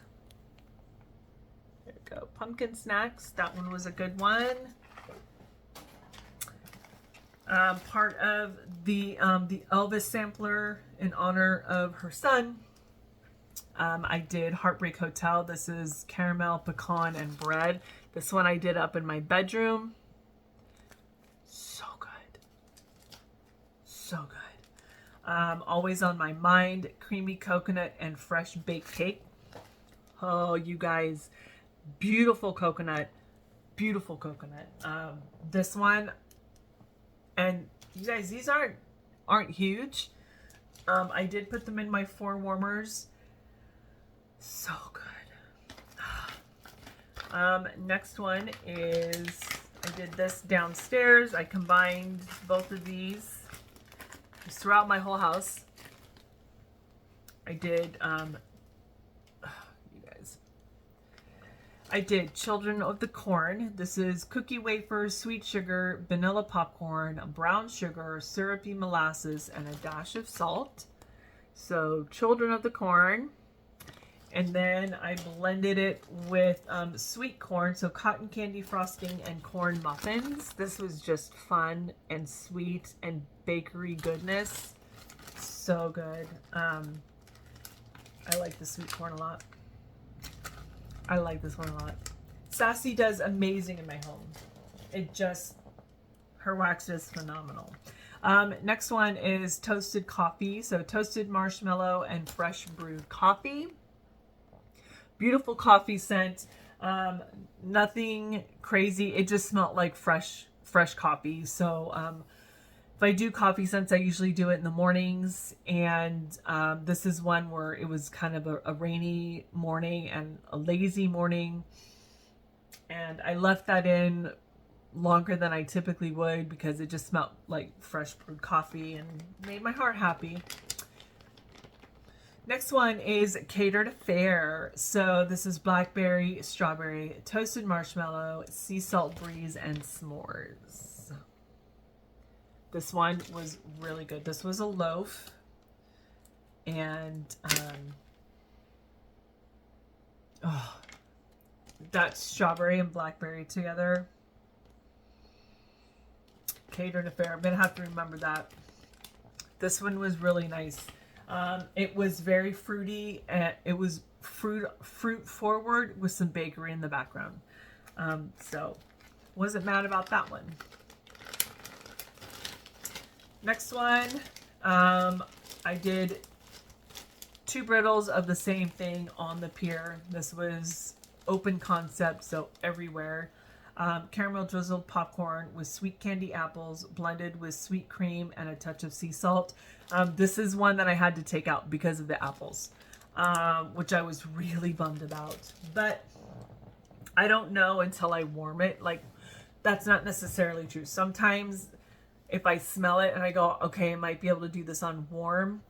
There we go, pumpkin snacks. That one was a good one. Part of the Elvis sampler in honor of her son. I did Heartbreak Hotel. This is caramel, pecan, and bread. This one I did up in my bedroom. So good. So good. Always on my mind, creamy coconut and fresh baked cake. Oh, you guys, beautiful coconut. Beautiful coconut. This one, and you guys, these aren't huge. I did put them in my 4 warmers. So good. Next one is, I did this downstairs. I combined both of these just throughout my whole house. I did, you guys, I did Children of the Corn. This is cookie wafers, sweet sugar, vanilla popcorn, brown sugar, syrupy molasses, and a dash of salt. So Children of the Corn. And then I blended it with sweet corn, so cotton candy frosting and corn muffins. This was just fun and sweet and bakery goodness. So good. I like the sweet corn a lot. I like this one a lot. Sassy does amazing in my home. It just, her wax is phenomenal. Next one is toasted coffee. So toasted marshmallow and fresh brewed coffee. Beautiful coffee scent. Nothing crazy. It just smelled like fresh coffee. So if I do coffee scents, I usually do it in the mornings. And this is one where it was kind of a rainy morning and a lazy morning. And I left that in longer than I typically would because it just smelled like fresh brewed coffee and made my heart happy. Next one is Catered Affair. So this is blackberry, strawberry, toasted marshmallow, sea salt breeze, and s'mores. This one was really good. This was a loaf, and that strawberry and blackberry together. Catered Affair. I'm gonna have to remember that. This one was really nice. It was very fruity, and it was fruit forward with some bakery in the background. So wasn't mad about that one. Next one, I did 2 brittles of the same thing on the pier. This was open concept, so everywhere. Caramel drizzled popcorn with sweet candy apples blended with sweet cream and a touch of sea salt. This is one that I had to take out because of the apples, which I was really bummed about. But I don't know until I warm it. Like, that's not necessarily true. Sometimes if I smell it and I go, okay, I might be able to do this on warm,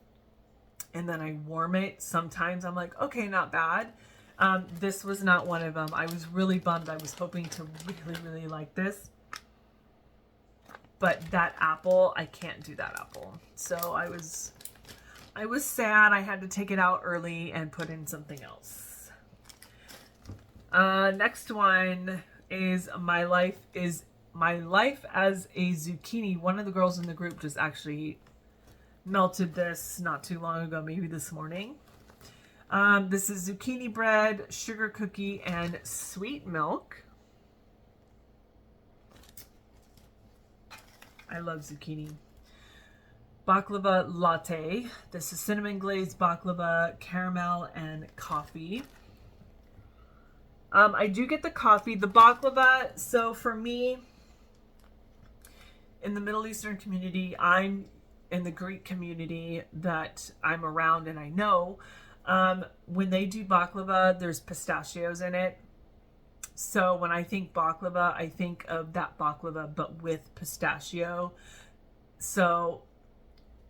and then I warm it, sometimes I'm like, okay, not bad. This was not one of them. I was really bummed. I was hoping to really, really like this. But that apple, I can't do that apple. So I was sad. I had to take it out early and put in something else. Next one is My Life as a Zucchini. One of the girls in the group just actually melted this not too long ago, maybe this morning. This is zucchini bread, sugar cookie, and sweet milk. I love zucchini. Baklava latte. This is cinnamon glazed baklava, caramel, and coffee. I do get the coffee. The baklava, so for me, in the Middle Eastern community, I'm in the Greek community that I'm around and I know, when they do baklava, there's pistachios in it. So when I think baklava, I think of that baklava, but with pistachio. So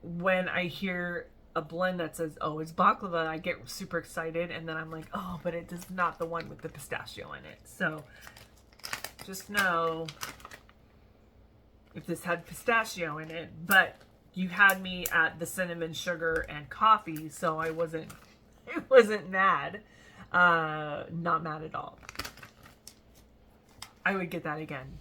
when I hear a blend that says, oh, it's baklava, I get super excited. And then I'm like, oh, but it is not the one with the pistachio in it. So just know if this had pistachio in it, but you had me at the cinnamon, sugar, and coffee. So I wasn't mad. Not mad at all. I would get that again.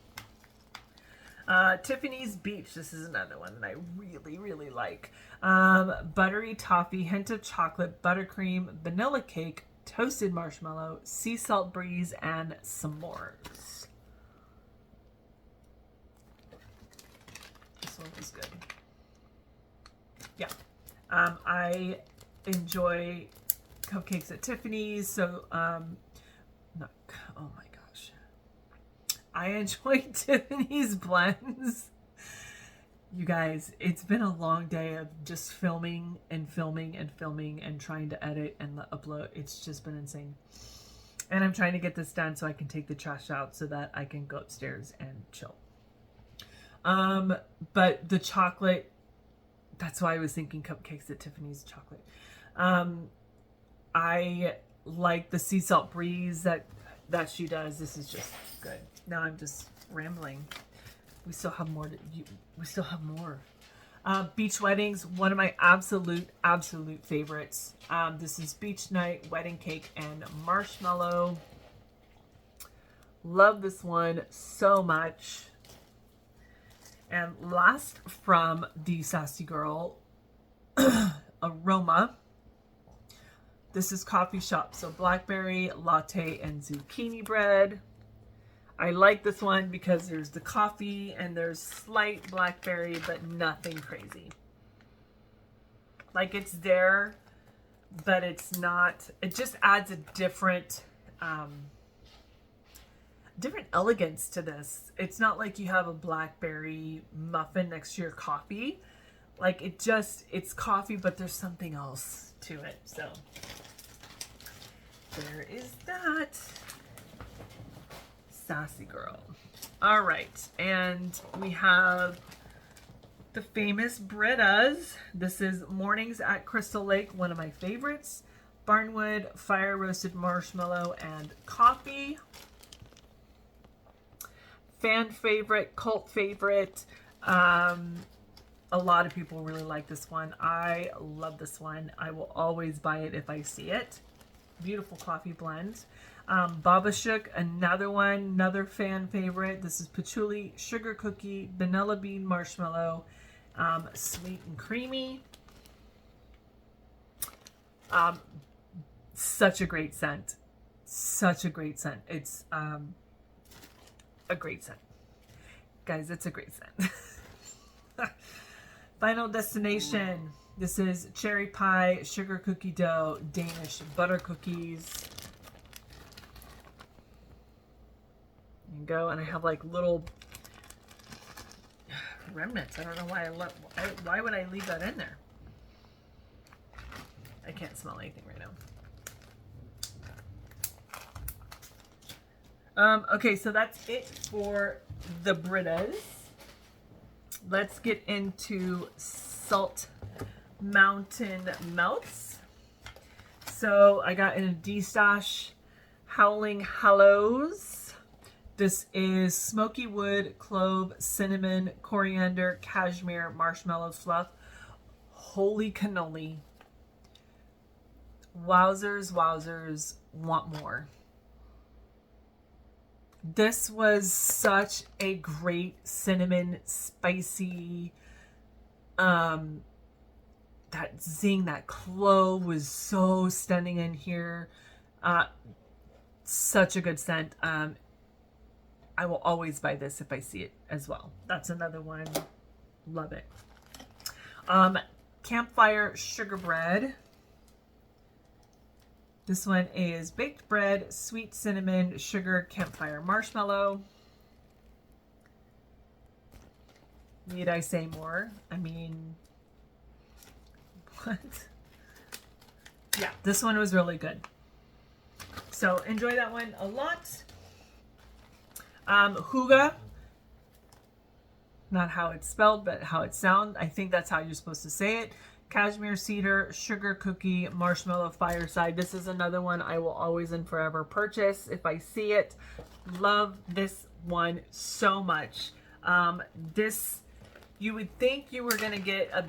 Tiffany's Beach. This is another one that I really, really like. Buttery toffee, hint of chocolate, buttercream, vanilla cake, toasted marshmallow, sea salt breeze, and s'mores. This one was good. Yeah. I enjoy cupcakes at Tiffany's. So, oh my gosh. I enjoy Tiffany's blends. You guys, it's been a long day of just filming and trying to edit and upload. It's just been insane. And I'm trying to get this done so I can take the trash out so that I can go upstairs and chill. But the chocolate, that's why I was thinking cupcakes at Tiffany's chocolate. I like the sea salt breeze that she does. This is just good. Now I'm just rambling. We still have more. We still have more. Beach weddings, one of my absolute favorites. This is beach night, wedding cake, and marshmallow. Love this one so much. And last from the Sassy Girl, Aroma. This is coffee shop. So blackberry, latte, and zucchini bread. I like this one because there's the coffee and there's slight blackberry, but nothing crazy. Like, it's there, but it's not. It just adds a different different elegance to this. It's not like you have a blackberry muffin next to your coffee. Like it's coffee, but there's something else to it. So there is that. Sassy girl. All right, and we have the famous Britas. This is Mornings at Crystal Lake, one of my favorites. Barnwood, fire roasted marshmallow, and coffee. Fan favorite, cult favorite. A lot of people really like this one. I love this one. I will always buy it if I see it. Beautiful coffee blend. Baba Shook, another one, another fan favorite. This is patchouli, sugar cookie, vanilla bean marshmallow, sweet and creamy. Such a great scent. Such a great scent. It's a great scent. Guys, it's a great scent. Final destination. This is cherry pie, sugar cookie dough, Danish butter cookies. There you go. And I have like little remnants. I don't know why why would I leave that in there? I can't smell anything right now. Okay, so that's it for the Britas. Let's get into Salt Mountain Melts. So I got in a D-Stash Howling Hallows. This is smoky wood, clove, cinnamon, coriander, cashmere, marshmallow fluff. Holy cannoli. Wowzers, wowzers, want more. This was such a great cinnamon, spicy, that zing, that clove was so stunning in here. Such a good scent. I will always buy this if I see it as well. That's another one. Love it. Campfire Sugar Bread. This one is baked bread, sweet cinnamon, sugar, campfire marshmallow. Need I say more? I mean, what? Yeah, this one was really good. So enjoy that one a lot. Huga. Not how it's spelled, but how it sounds. I think that's how you're supposed to say it. Cashmere cedar, sugar cookie, marshmallow fireside. This is another one I will always and forever purchase if I see it. Love this one so much. This, you would think you were going to get a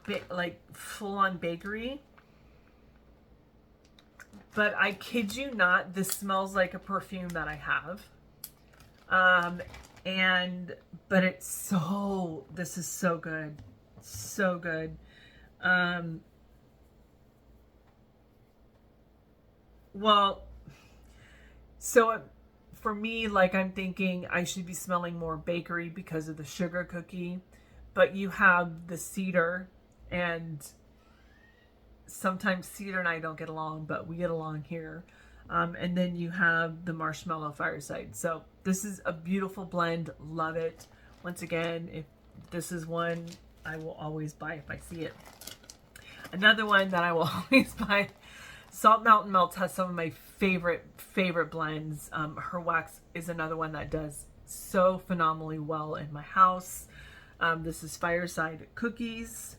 bit like full-on bakery. But I kid you not, this smells like a perfume that I have. But it's so, this is so good. So good. Well, so for me, like, I'm thinking I should be smelling more bakery because of the sugar cookie, but you have the cedar, and sometimes cedar and I don't get along, but we get along here. And then you have the marshmallow fireside. So this is a beautiful blend. Love it. Once again, if this is one I will always buy if I see it. Another one that I will always buy, Salt Mountain Melts has some of my favorite blends. Her wax is another one that does so phenomenally well in my house. This is Fireside Cookies.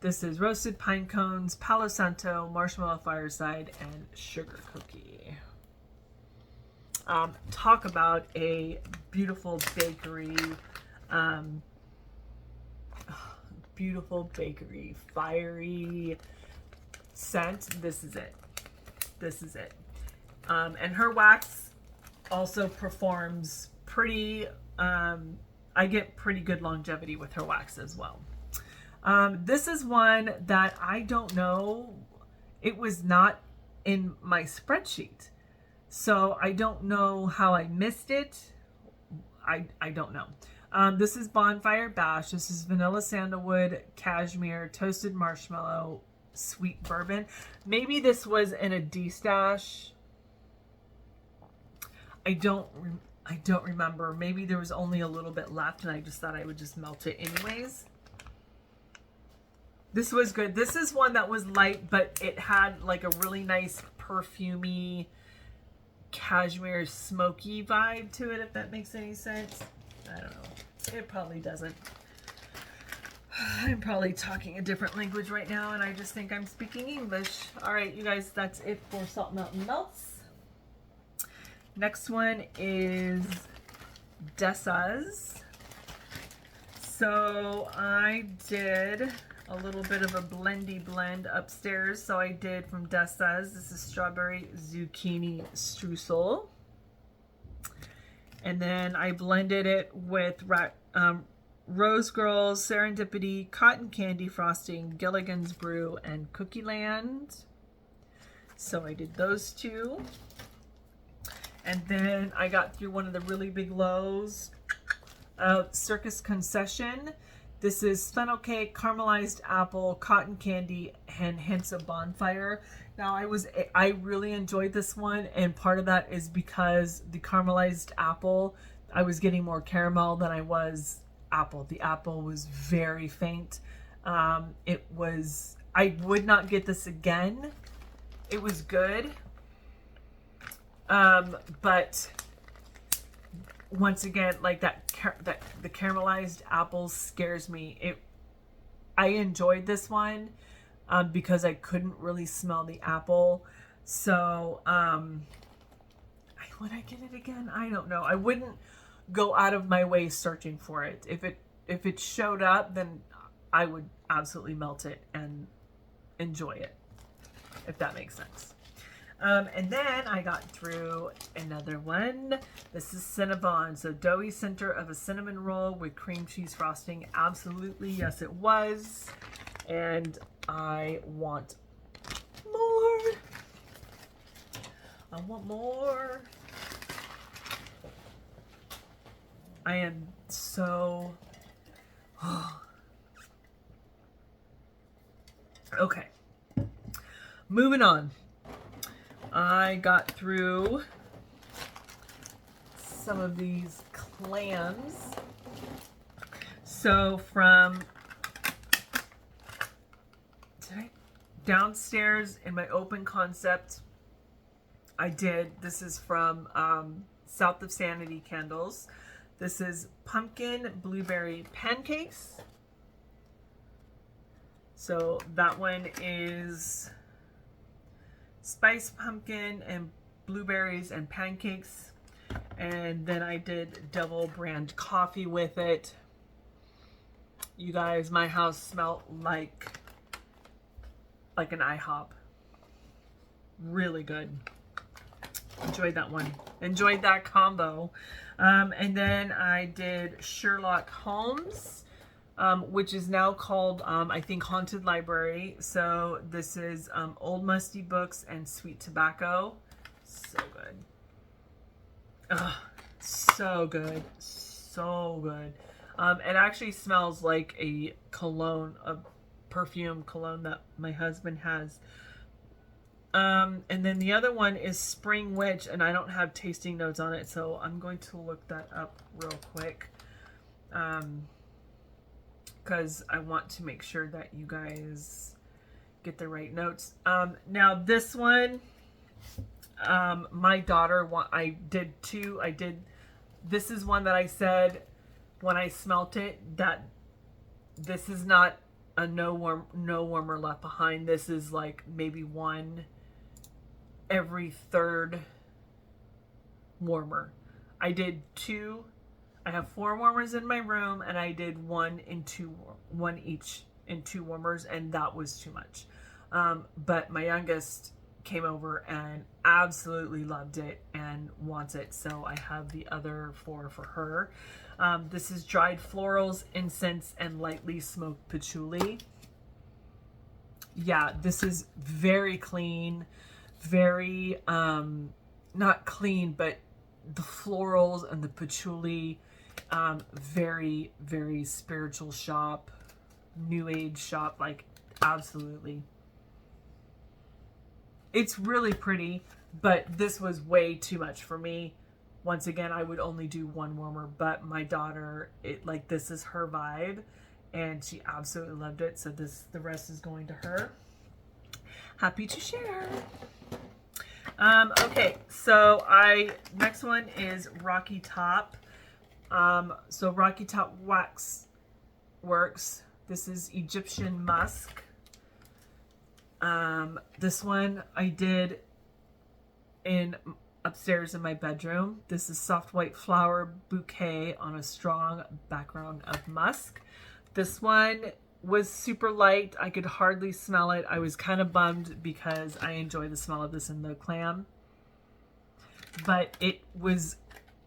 This is roasted pine cones, Palo Santo, marshmallow fireside, and sugar cookie. Talk about a beautiful bakery, fiery scent. This is it. This is it. And her wax also performs pretty, I get pretty good longevity with her wax as well. This is one that I don't know. It was not in my spreadsheet. So I don't know how I missed it. I don't know. This is Bonfire Bash. This is vanilla sandalwood, cashmere, toasted marshmallow, sweet bourbon. Maybe this was in a D-Stash. I don't I don't remember. Maybe there was only a little bit left and I just thought I would just melt it anyways. This was good. This is one that was light, but it had like a really nice perfumey, cashmere, smoky vibe to it, if that makes any sense. I don't know. It probably doesn't. I'm probably talking a different language right now, and I just think I'm speaking English. All right, you guys, that's it for Salt Mountain Melts. Next one is Dessa's. So I did a little bit of a blendy blend upstairs. So I did from Dessa's. This is strawberry zucchini streusel. And then I blended it with Rose Girls, Serendipity, Cotton Candy Frosting, Gilligan's Brew, and Cookie Land. So I did those two. And then I got through one of the really big lows. Circus Concession. This is funnel cake, caramelized apple, cotton candy, and hints of bonfire. Now I really enjoyed this one, and part of that is because the caramelized apple, I was getting more caramel than I was apple. The apple was very faint. I would not get this again. It was good. But once again, like the caramelized apple scares me. I enjoyed this one because I couldn't really smell the apple. So would I get it again? I don't know. I wouldn't go out of my way searching for it. If it showed up, then I would absolutely melt it and enjoy it, if that makes sense. And then I got through another one. This is Cinnabon. So doughy center of a cinnamon roll with cream cheese frosting. Absolutely, yes it was. And I want more. I want more. I am so... Okay. Moving on. I got through some of these clams. So from downstairs in my open concept, this is from South of Sanity Candles. This is pumpkin blueberry pancakes. So that one is spiced pumpkin and blueberries and pancakes. And then I did double brand coffee with it. You guys, my house smelled like an IHOP. Really good. Enjoyed that one. Enjoyed that combo. And then I did Sherlock Holmes, which is now called, I think, Haunted Library. So this is Old Musty Books and Sweet Tobacco. So good. Ugh, so good. So good. It actually smells like a cologne, a perfume cologne that my husband has. And then the other one is Spring Witch, and I don't have tasting notes on it, so I'm going to look that up real quick. Because I want to make sure that you guys get the right notes. Now this one, my daughter, this is one that I said when I smelt it, that this is not a no warmer left behind. This is like maybe one every third warmer. I did two. I have 4 warmers in my room, and I did one each in 2 warmers, and that was too much. But my youngest came over and absolutely loved it and wants it, so I have the other 4 for her. This is dried florals, incense, and lightly smoked patchouli. Yeah, this is very clean, very not clean, but the florals and the patchouli, very, very spiritual shop, new age shop, like absolutely. It's really pretty, but this was way too much for me. once again, I would only do one warmer, but my daughter, this is her vibe, and she absolutely loved it. So the rest is going to her. Happy to share. Okay, so next one is Rocky Top. So Rocky Top Wax Works. This is Egyptian Musk. This one I did upstairs in my bedroom. This is soft white flower bouquet on a strong background of musk. This one was super light. I could hardly smell it. I was kind of bummed because I enjoy the smell of this in the clam. But it was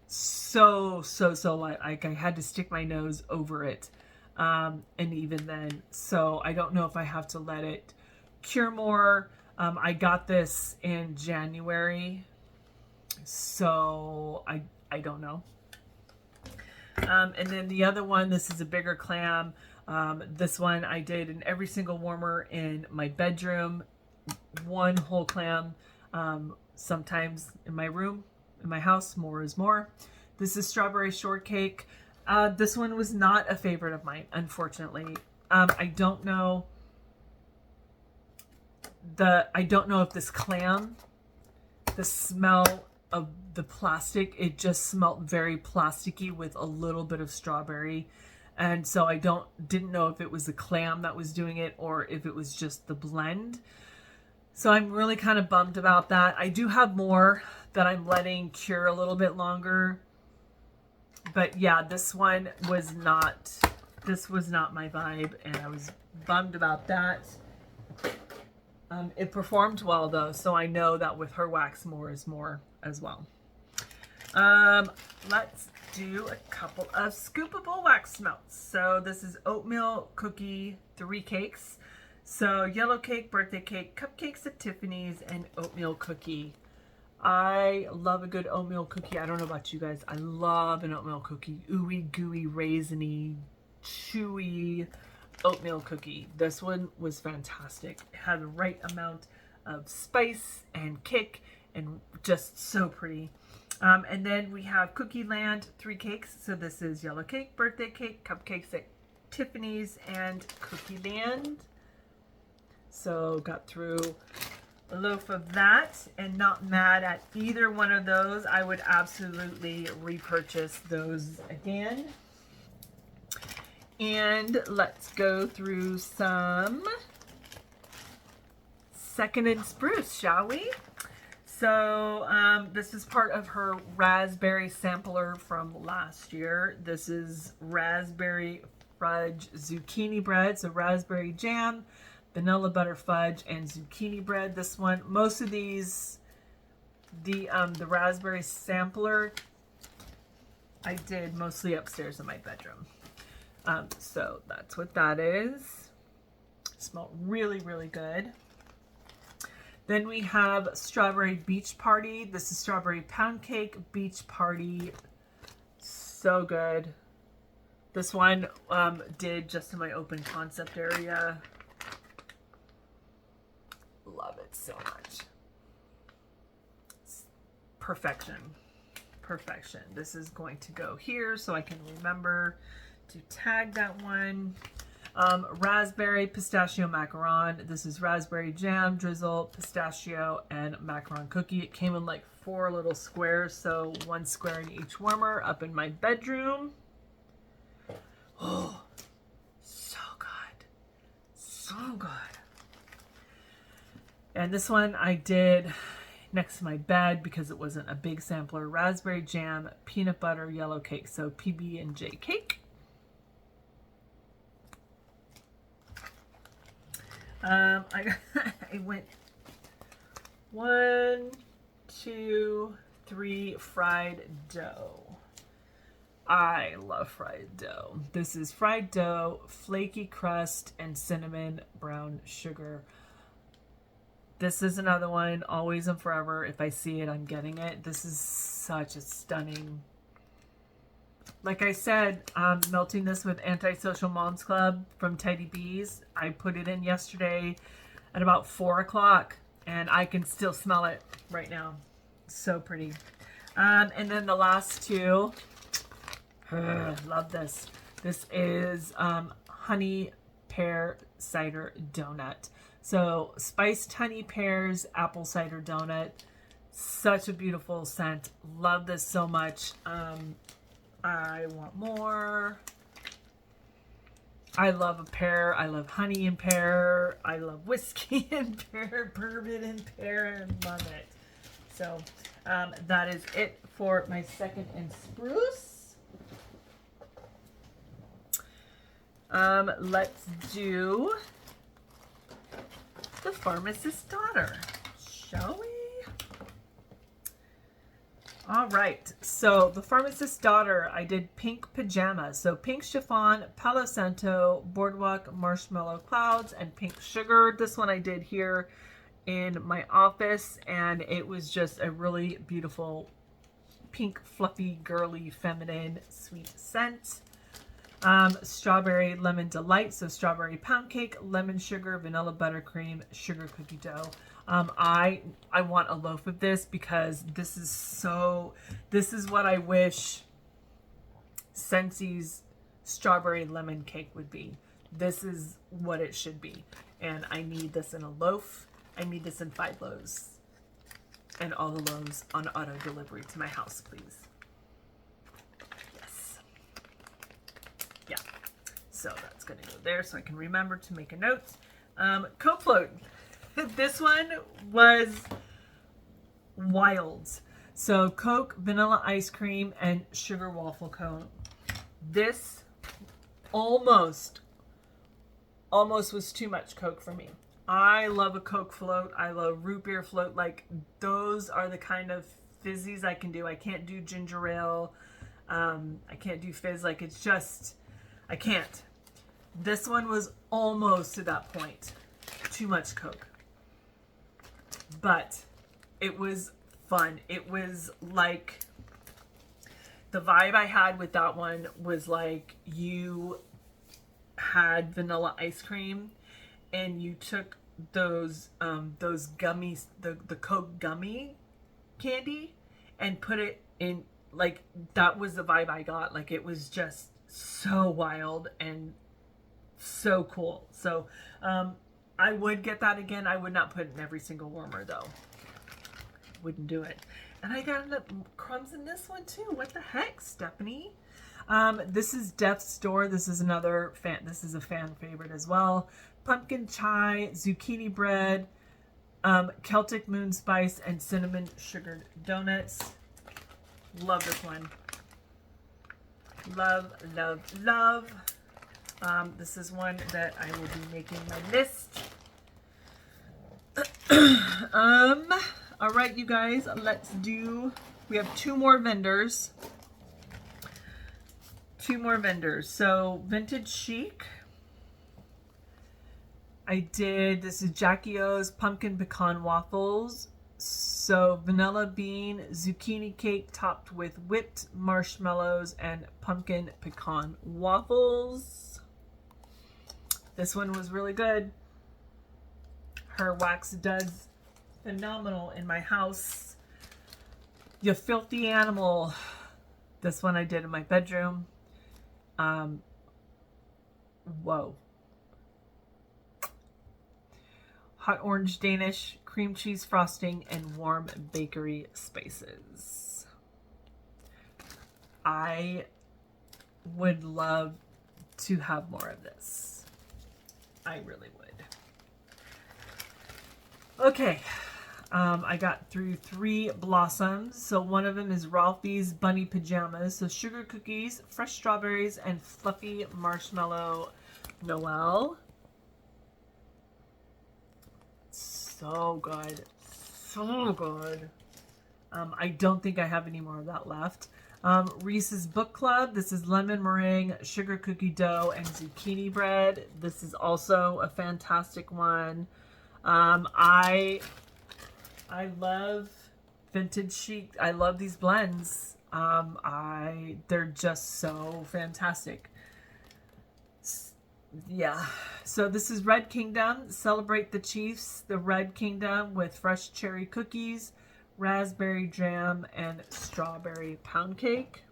so light. Like I had to stick my nose over it. And even then, so I don't know if I have to let it cure more. I got this in January, so I don't know. And then the other one, this is a bigger clam. This one I did in every single warmer in my bedroom, one whole clam. Sometimes in my room, in my house, more is more. This is Strawberry Shortcake. This one was not a favorite of mine, unfortunately. I don't know if this clam, the smell of the plastic, it just smelled very plasticky with a little bit of strawberry. And so I didn't know if it was the clam that was doing it or if it was just the blend. So I'm really kind of bummed about that. I do have more that I'm letting cure a little bit longer. But yeah, this was not my vibe, and I was bummed about that. It performed well though, so I know that with her wax, more is more as well. Let's do a couple of scoopable wax melts. So this is oatmeal cookie 3 cakes. So yellow cake, birthday cake, cupcakes at Tiffany's, and oatmeal cookie. I love a good oatmeal cookie. I don't know about you guys. I love an oatmeal cookie. Ooey gooey, raisiny, chewy oatmeal cookie. This one was fantastic. It had the right amount of spice and kick and just so pretty. And then we have Cookie Land 3 cakes. So this is yellow cake, birthday cake, cupcakes at Tiffany's, and Cookie Land. So got through a loaf of that and not mad at either one of those. I would absolutely repurchase those again. And let's go through some Second and Spruce, shall we? So this is part of her raspberry sampler from last year. This is raspberry fudge zucchini bread. So raspberry jam, vanilla butter fudge, and zucchini bread. This one, most of these, the raspberry sampler, I did mostly upstairs in my bedroom. So that's what that is. Smelled really, really good. Then we have Strawberry Beach Party. This is Strawberry Pound Cake Beach Party. So good. This one did just in my open concept area. Love it so much. Perfection. Perfection. This is going to go here so I can remember to tag that one. Raspberry pistachio macaron. This is raspberry jam, drizzle, pistachio, and macaron cookie. It came in like 4 little squares, so 1 square in each warmer up in my bedroom. Oh, so good. So good. And this one I did next to my bed because it wasn't a big sampler. Raspberry jam, peanut butter, yellow cake. So PB&J cake. I went 1, 2, 3 fried dough. I love fried dough. This is fried dough, flaky crust, and cinnamon brown sugar. This is another one, always and forever. If I see it, I'm getting it. This is such a stunning. Like I said, I'm melting this with Antisocial Moms Club from Teddy Bees. I put it in yesterday at about 4 o'clock, and I can still smell it right now. So pretty. And then the last two, love this. This is honey pear cider donut. So spiced honey pears apple cider donut. Such a beautiful scent. Love this so much. I want more. I love a pear. I love honey and pear. I love whiskey and pear, bourbon and pear, and love it. So that is it for my second and spruce. Let's do the pharmacist's daughter, shall we? All right, so the pharmacist's daughter, I did pink pajamas. So pink chiffon, Palo Santo, boardwalk, marshmallow clouds, and pink sugar. This one I did here in my office, and it was just a really beautiful pink, fluffy, girly, feminine, sweet scent. Strawberry lemon delight, so strawberry pound cake, lemon sugar, vanilla buttercream, sugar cookie dough. I want a loaf of this because this is what I wish Scentsy's strawberry lemon cake would be. This is what it should be, and I need this in a loaf. I need this in 5 loaves, and all the loaves on auto delivery to my house, please. Yes. Yeah. So that's going to go there so I can remember to make a note. Coke float. This one was wild. So Coke, vanilla ice cream, and sugar waffle cone. This almost was too much Coke for me. I love a Coke float. I love root beer float. Like, those are the kind of fizzies I can do. I can't do ginger ale. I can't do fizz. Like, it's just, I can't. This one was almost to that point. Too much Coke. But it was fun. It was like, the vibe I had with that one was like you had vanilla ice cream and you took those gummies, the Coke gummy candy, and put it in, like, that was the vibe I got. Like, it was just so wild and so cool. So I would get that again. I would not put it in every single warmer though. Wouldn't do it. And I got crumbs in this one too. What the heck, Stephanie? This is Death's Door. This is another fan. This is a fan favorite as well. Pumpkin chai, zucchini bread, Celtic moon spice, and cinnamon sugared donuts. Love this one. Love, love, love. This is one that I will be making my list. All right, you guys, we have 2 more vendors. 2 more vendors. So Vintage Chic. This is Jackie O's pumpkin pecan waffles. So vanilla bean, zucchini cake topped with whipped marshmallows and pumpkin pecan waffles. This one was really good. Her wax does phenomenal in my house. You filthy animal. This one I did in my bedroom. Whoa. Hot orange Danish, cream cheese frosting, and warm bakery spices. I would love to have more of this. I really would. Okay. I got through 3 blossoms. So one of them is Ralphie's Bunny Pajamas. So sugar cookies, fresh strawberries, and fluffy marshmallow Noel. So good. So good. I don't think I have any more of that left. Reese's Book Club. This is lemon meringue, sugar cookie dough, and zucchini bread. This is also a fantastic one. I love Vintage Chic. I love these blends. They're just so fantastic. Yeah. So this is Red Kingdom. Celebrate the Chiefs, the Red Kingdom, with fresh cherry cookies, raspberry jam, and strawberry pound cake.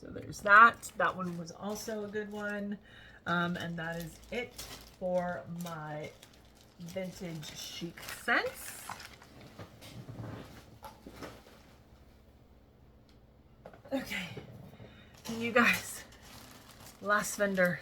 So there's that. That one was also a good one. And that is it for my vintage chic scents. Okay, and you guys, last vendor.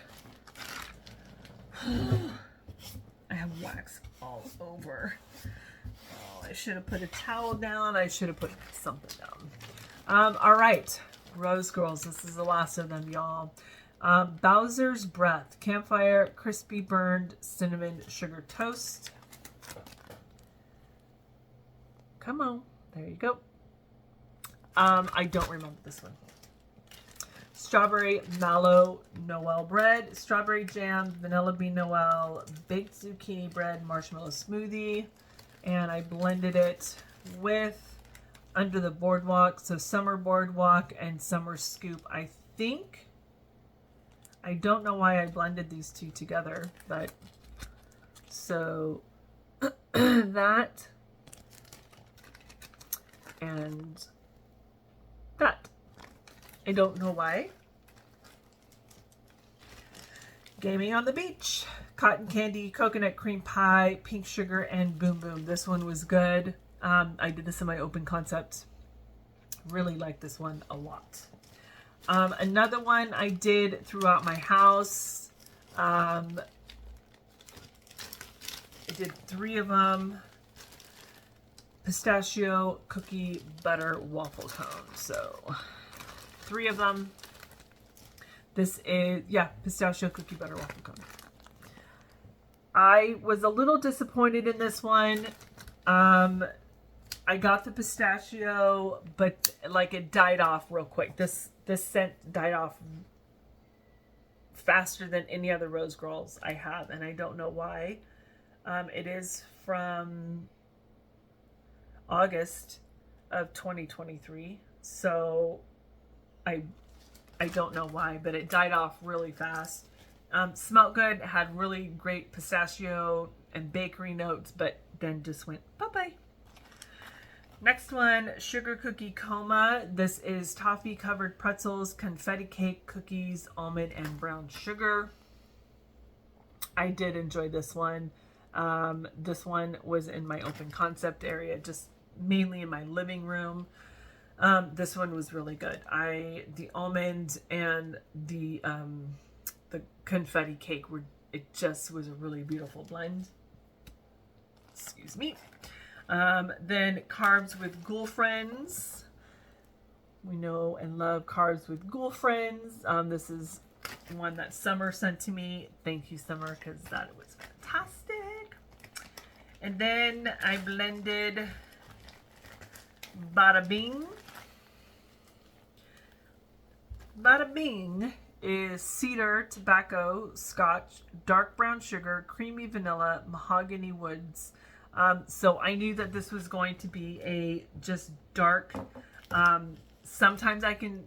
I have wax all over. Oh, I should have put a towel down. I should have put something down. All right, Rose Girls. This is the last of them, y'all. Bowser's Breath, Campfire, Crispy Burned Cinnamon Sugar Toast. Come on, there you go. I don't remember this one. Strawberry Mallow Noel Bread, Strawberry Jam, Vanilla Bean Noel, Baked Zucchini Bread, Marshmallow Smoothie. And I blended it with Under the Boardwalk. So Summer Boardwalk and Summer Scoop, I think. I don't know why I blended these two together, but so that and that. I don't know why. Gaming on the Beach, Cotton Candy, Coconut Cream Pie, Pink Sugar, and Boom Boom. This one was good. I did this in my open concept. Really like this one a lot. Another one I did throughout my house. I did 3 of them. Pistachio cookie butter waffle cone. So 3 of them. This is, yeah, pistachio cookie butter waffle cone. I was a little disappointed in this one. I got the pistachio, but like it died off real quick. This scent died off faster than any other Rose Girls I have, and I don't know why. It is from August of 2023, so I don't know why, but it died off really fast. Smelled good, had really great pistachio and bakery notes, but then just went bye-bye. Next one, Sugar Cookie Coma. This is toffee covered pretzels, confetti cake, cookies, almond, and brown sugar. I did enjoy this one. This one was in my open concept area, just mainly in my living room. This one was really good. The almond and the confetti cake it just was a really beautiful blend. Excuse me. Then Carbs with Ghoul Friends. We know and love Carbs with Ghoul Friends. This is one that Summer sent to me. Thank you, Summer, because that was fantastic. And then I blended Bada Bing. Bada Bing is cedar, tobacco, scotch, dark brown sugar, creamy vanilla, mahogany woods. So I knew that this was going to be a just dark. Sometimes like I'm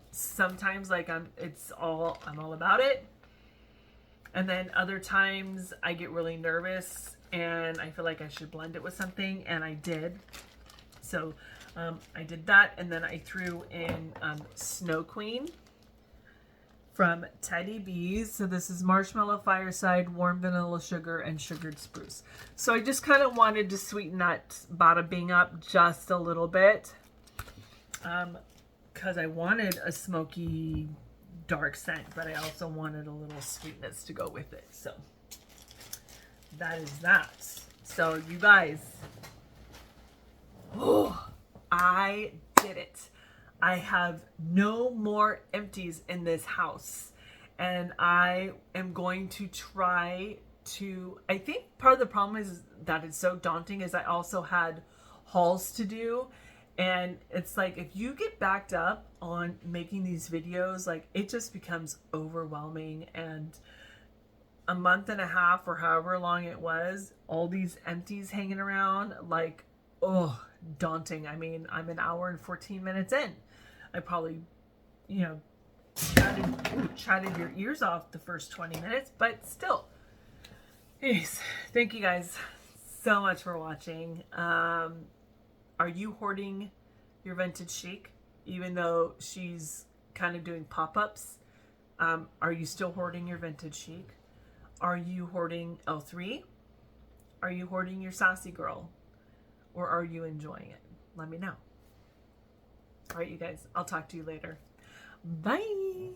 all about it. And then other times I get really nervous and I feel like I should blend it with something, and I did. So I did that, and then I threw in Snow Queen from Teddy Bees. So this is marshmallow fireside, warm vanilla sugar, and sugared spruce. So I just kind of wanted to sweeten that Bada Bing up just a little bit, because I wanted a smoky dark scent, but I also wanted a little sweetness to go with it. So that is that. So you guys, oh, I did it. I have no more empties in this house, and I am going to try to, I think part of the problem is that it's so daunting is I also had hauls to do, and it's like if you get backed up on making these videos, like it just becomes overwhelming. And a month and a half or however long it was, all these empties hanging around, like, oh, daunting. I mean, I'm an hour and 14 minutes in. I probably, chatted your ears off the first 20 minutes, but still. Anyways, thank you guys so much for watching. Are you hoarding your vintage chic, even though she's kind of doing pop-ups? Are you still hoarding your vintage chic? Are you hoarding L3? Are you hoarding your sassy girl? Or are you enjoying it? Let me know. All right, you guys, I'll talk to you later. Bye.